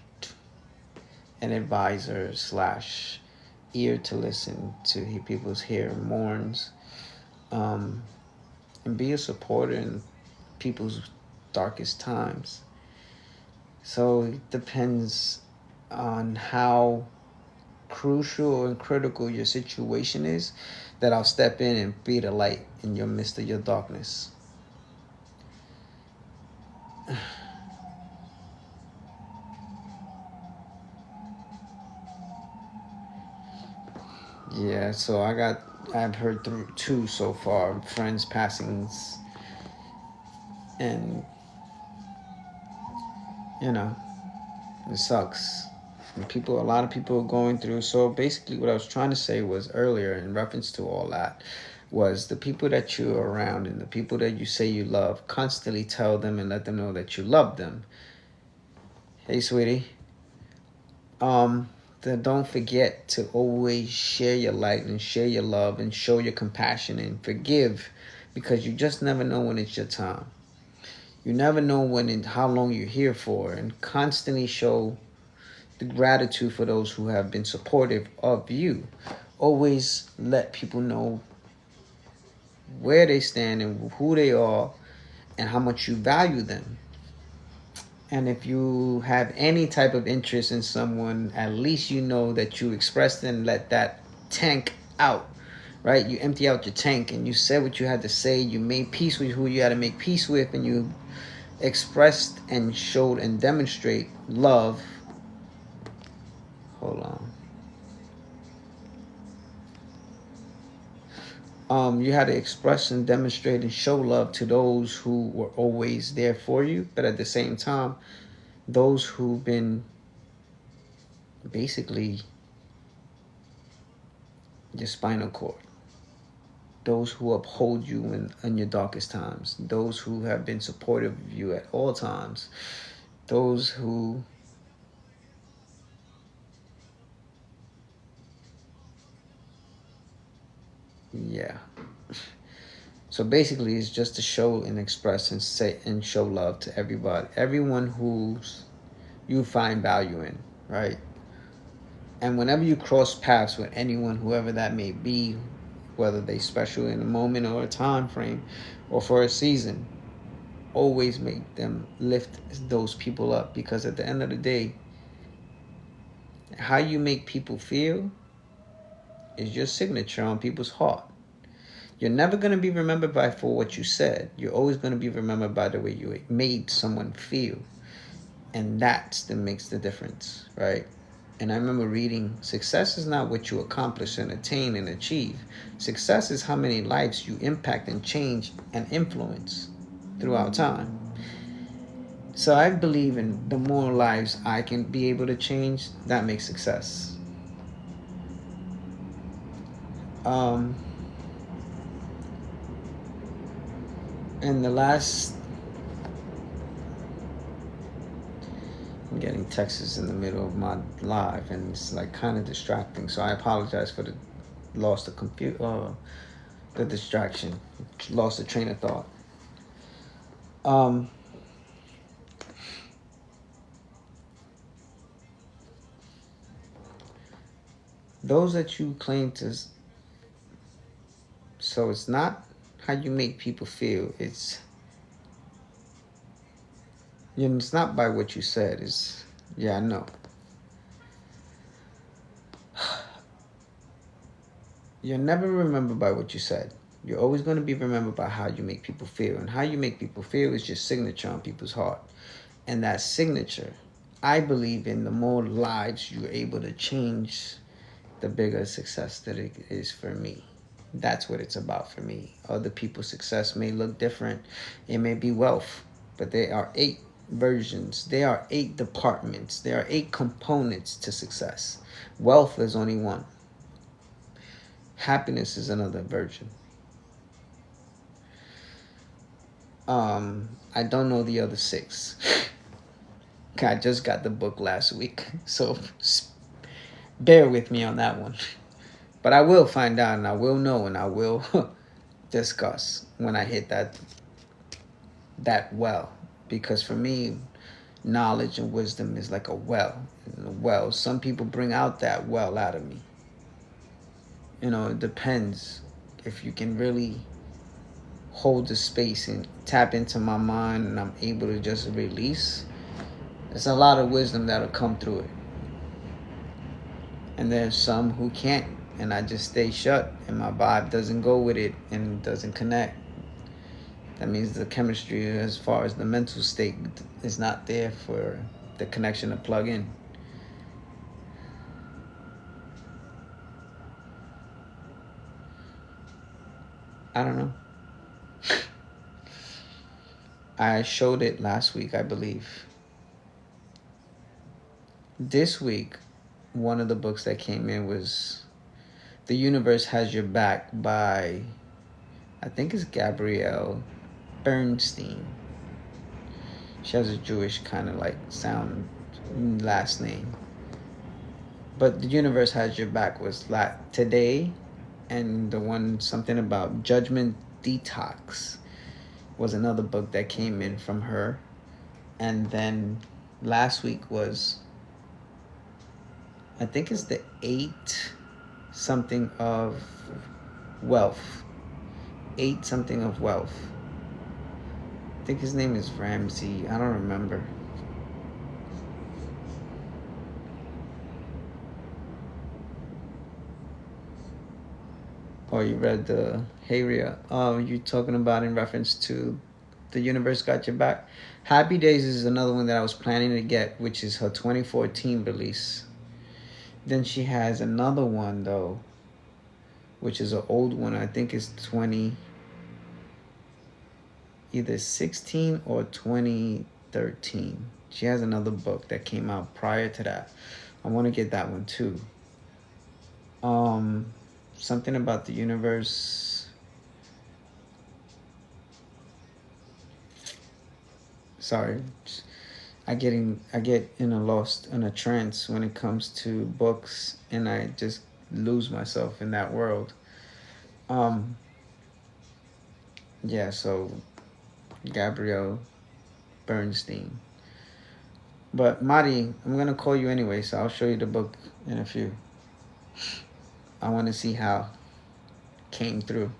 an advisor / ear to listen to people's hair mourns, and be a supporter in people's darkest times. So it depends on how crucial and critical your situation is, that I'll step in and be the light in your midst of your darkness. Yeah, so I've heard through 2 so far, friends passings, and you know, it sucks. And a lot of people are going through. So basically what I was trying to say was earlier in reference to all that was the people that you're around and the people that you say you love, constantly tell them and let them know that you love them. Hey, sweetie. Then don't forget to always share your light and share your love and show your compassion and forgive, because you just never know when it's your time. You never know when and how long you're here for, and constantly show the gratitude for those who have been supportive of you. Always let people know where they stand and who they are and how much you value them. And if you have any type of interest in someone, at least you know that you expressed and let that tank out, right? You empty out your tank and you said what you had to say. You made peace with who you had to make peace with, and you expressed and showed and demonstrate love. Hold You had to express and demonstrate and show love to those who were always there for you, but at the same time, those who've been basically your spinal cord, those who uphold you in your darkest times, those who have been supportive of you at all times, those who yeah. So basically, it's just to show and express and say and show love to everybody, everyone who's you find value in, right? And whenever you cross paths with anyone, whoever that may be, whether they special in a moment or a time frame or for a season, always make them lift those people up, because at the end of the day, how you make people feel is your signature on people's heart. You're never going to be remembered by for what you said. You're always going to be remembered by the way you made someone feel. And that's that makes the difference, right? And I remember reading, success is not what you accomplish and attain and achieve. Success is how many lives you impact and change and influence throughout time. So I believe in the more lives I can be able to change, that makes success. And the last, I'm getting texts in the middle of my live, and it's like kind of distracting. So I apologize for the lost the distraction, lost the train of thought. Those that you claim to, so it's not how you make people feel. It's it's not by what you said. It's yeah, I know. You're never remembered by what you said. You're always going to be remembered by how you make people feel. And how you make people feel is your signature on people's heart. And that signature, I believe in, the more lives you're able to change, the bigger success that it is for me. That's what it's about for me. Other people's success may look different. It may be wealth, but there are 8 versions. There are 8 departments. There are 8 components to success. Wealth is only one. Happiness is another version. I don't know the other 6. I just got the book last week, so bear with me on that one. But I will find out, and I will know, and I will discuss when I hit that well. Because for me, knowledge and wisdom is like a well. Some people bring out that well out of me. It depends if you can really hold the space and tap into my mind, and I'm able to just release. There's a lot of wisdom that'll come through it. And there's some who can't, and I just stay shut, and my vibe doesn't go with it and doesn't connect. That means the chemistry, as far as the mental state, is not there for the connection to plug in. I don't know. I showed it last week, I believe. This week, one of the books that came in was The Universe Has Your Back by, I think it's Gabrielle Bernstein. She has a Jewish kind of like sound last name. But The Universe Has Your Back was today, and the one something about Judgment Detox was another book that came in from her. And then last week was, I think it's the 8 something of wealth. 8 something of wealth. I think his name is Ramsey. I don't remember. Oh, you read the Haria. You talking about in reference to The Universe Got Your Back? Happy Days is another one that I was planning to get, which is her 2014 release. Then she has another one, though. which is an old one. I think it's either 16 or 2013. She has another book that came out prior to that. I want to get that one too. Something about the universe. Sorry, I get in a trance when it comes to books, and I just lose myself in that world. Yeah. So Gabrielle Bernstein. But Mari, I'm gonna call you anyway, so I'll show you the book in a few. I want to see how it came through.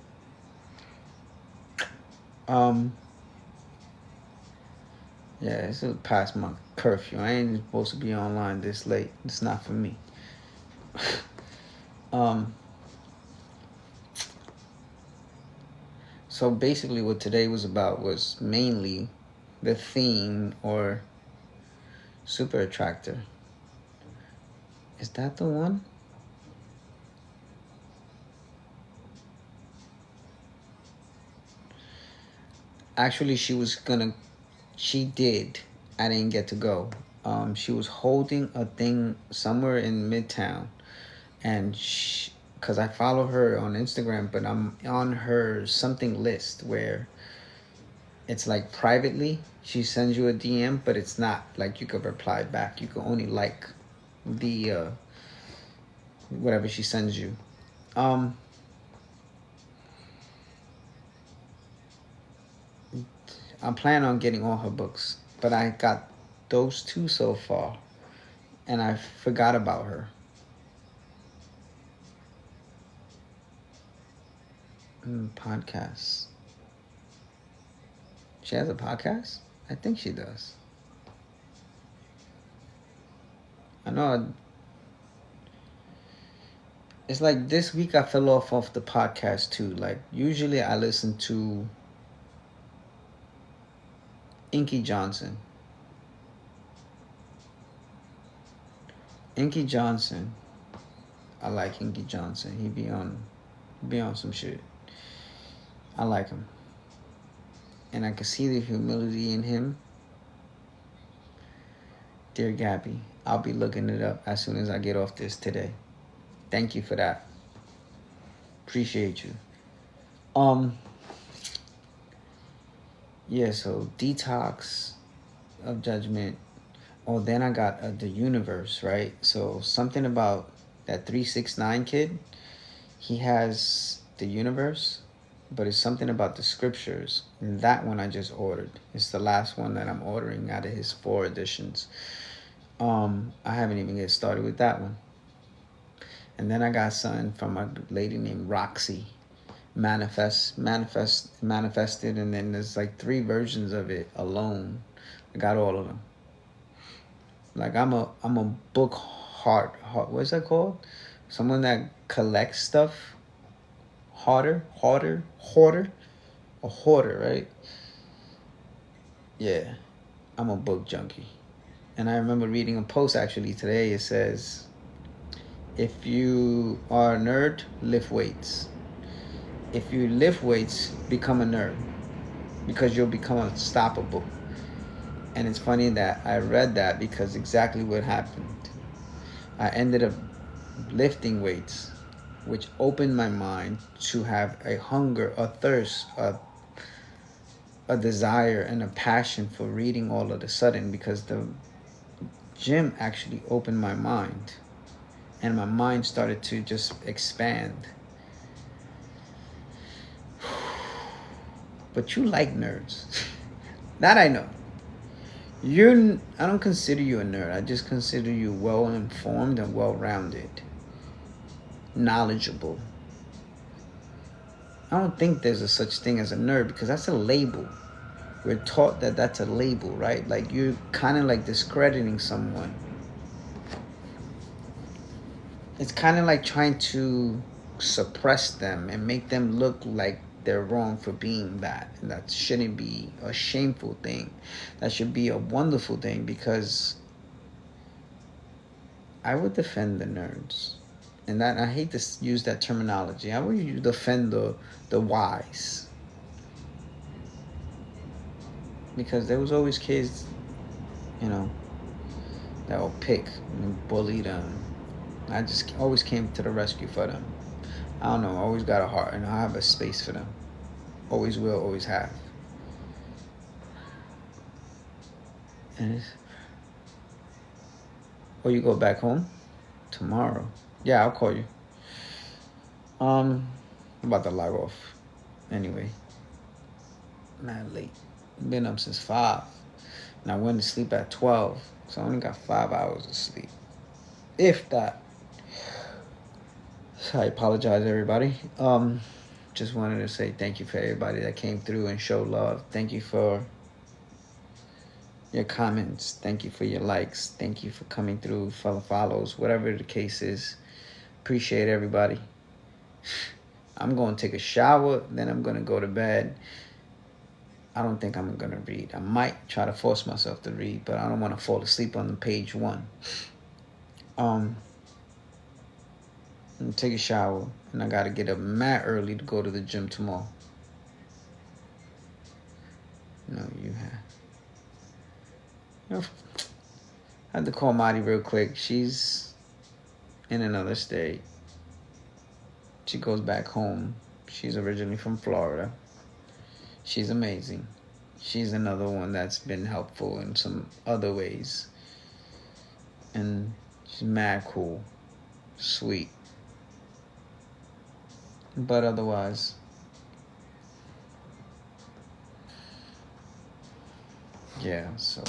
Yeah, this is past my curfew. I ain't supposed to be online this late. It's not for me. So basically what today was about was mainly the theme or super attractor. Is that the one? Actually, she did. I didn't get to go. She was holding a thing somewhere in Midtown, and because I follow her on Instagram, but I'm on her something list where it's like privately she sends you a DM, but it's not like you could reply back. You can only like the whatever she sends you. I'm planning on getting all her books, but I got those two so far, and I forgot about her. Podcasts. She has a podcast? I think she does. I know. It's like this week I fell off the podcast too. Like usually I listen to Inky Johnson. Inky Johnson. I like Inky Johnson. He be on some shit. I like him. And I can see the humility in him. Dear Gabby, I'll be looking it up as soon as I get off this today. Thank you for that. Appreciate you. Yeah, so Detox of Judgment. Oh, then I got the Universe, right? So something about that 369 kid. He has the Universe, but it's something about the scriptures. And that one I just ordered. It's the last one that I'm ordering out of his 4 editions. I haven't even get started with that one. And then I got something from a lady named Roxy. Manifested, and then there's like 3 versions of it alone. I got all of them. Like I'm a book heart. What's that called? Someone that collects stuff. Hoarder, a hoarder, right? Yeah, I'm a book junkie. And I remember reading a post actually today. It says, if you are a nerd, lift weights. If you lift weights, become a nerd, because you'll become unstoppable. And it's funny that I read that because exactly what happened. I ended up lifting weights, which opened my mind to have a hunger, a thirst, a desire, and a passion for reading all of a sudden, because the gym actually opened my mind, and my mind started to just expand. But you like nerds. That I know. I don't consider you a nerd. I just consider you well informed and well rounded. Knowledgeable. I don't think there's a such thing as a nerd, because that's a label. We're taught that that's a label, right? Like you're kind of like discrediting someone. It's kind of like trying to suppress them and make them look like they're wrong for being that. And that shouldn't be a shameful thing. That should be a wonderful thing, because I would defend the nerds. And that I hate to use that terminology. I want you to defend the wise, because there was always kids, you know, that will pick and bully them. I just always came to the rescue for them. I don't know. I always got a heart, and I have a space for them. Always will, always have. And or you go back home tomorrow. Yeah, I'll call you. I'm about to log off. Anyway, mad late. Been up since 5. And I went to sleep at 12. So I only got 5 hours of sleep. If that. So I apologize, everybody. Just wanted to say thank you for everybody that came through and showed love. Thank you for your comments. Thank you for your likes. Thank you for coming through, follows, whatever the case is. Appreciate everybody. I'm going to take a shower, then I'm going to go to bed. I don't think I'm going to read. I might try to force myself to read, but I don't want to fall asleep on page 1. I'm going to take a shower, and I got to get up mad early to go to the gym tomorrow. No, you have. I had to call Marty real quick. She's in another state. She goes back home. She's originally from Florida. She's amazing. She's another one that's been helpful in some other ways. And she's mad cool. Sweet. But otherwise, yeah, so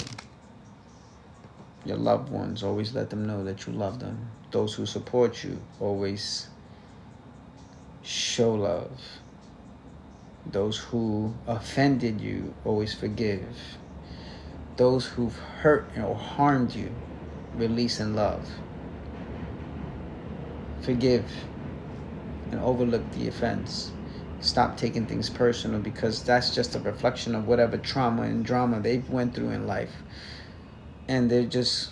your loved ones, always let them know that you love them. Those who support you, always show love. Those who offended you, always forgive. Those who've hurt or harmed you, release in love. Forgive and overlook the offense. Stop taking things personal, because that's just a reflection of whatever trauma and drama they've went through in life. And they're just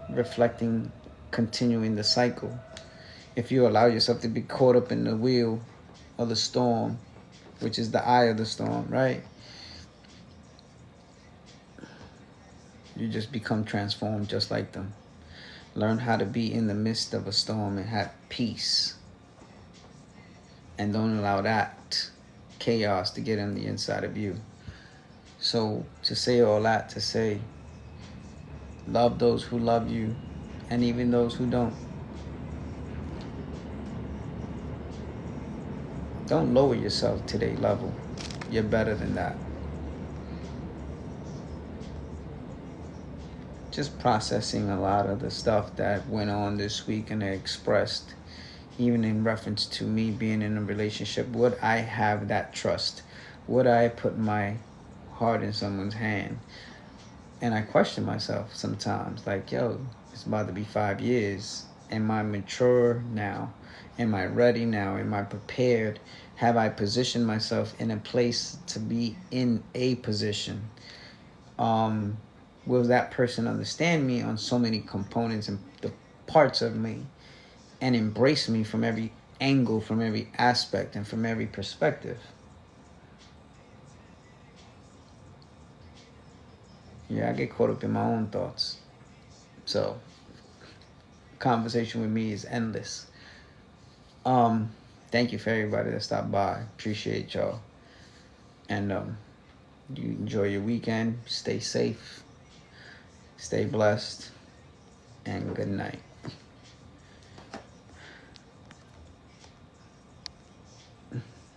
reflecting, continuing the cycle. If you allow yourself to be caught up in the wheel of the storm, which is the eye of the storm, right? You just become transformed just like them. Learn how to be in the midst of a storm and have peace. And don't allow that chaos to get on the inside of you. So to say all that, to say, love those who love you, and even those who don't. Don't lower yourself to their level. You're better than that. Just processing a lot of the stuff that went on this week, and I expressed, even in reference to me being in a relationship. Would I have that trust? Would I put my heart in someone's hand? And I question myself sometimes, like, yo, it's about to be 5 years. Am I mature now? Am I ready now? Am I prepared? Have I positioned myself in a place to be in a position? Will that person understand me on so many components and the parts of me, and embrace me from every angle, from every aspect, and from every perspective? Yeah, I get caught up in my own thoughts. So, conversation with me is endless. Thank you for everybody that stopped by. Appreciate y'all. And you enjoy your weekend. Stay safe. Stay blessed. And good night.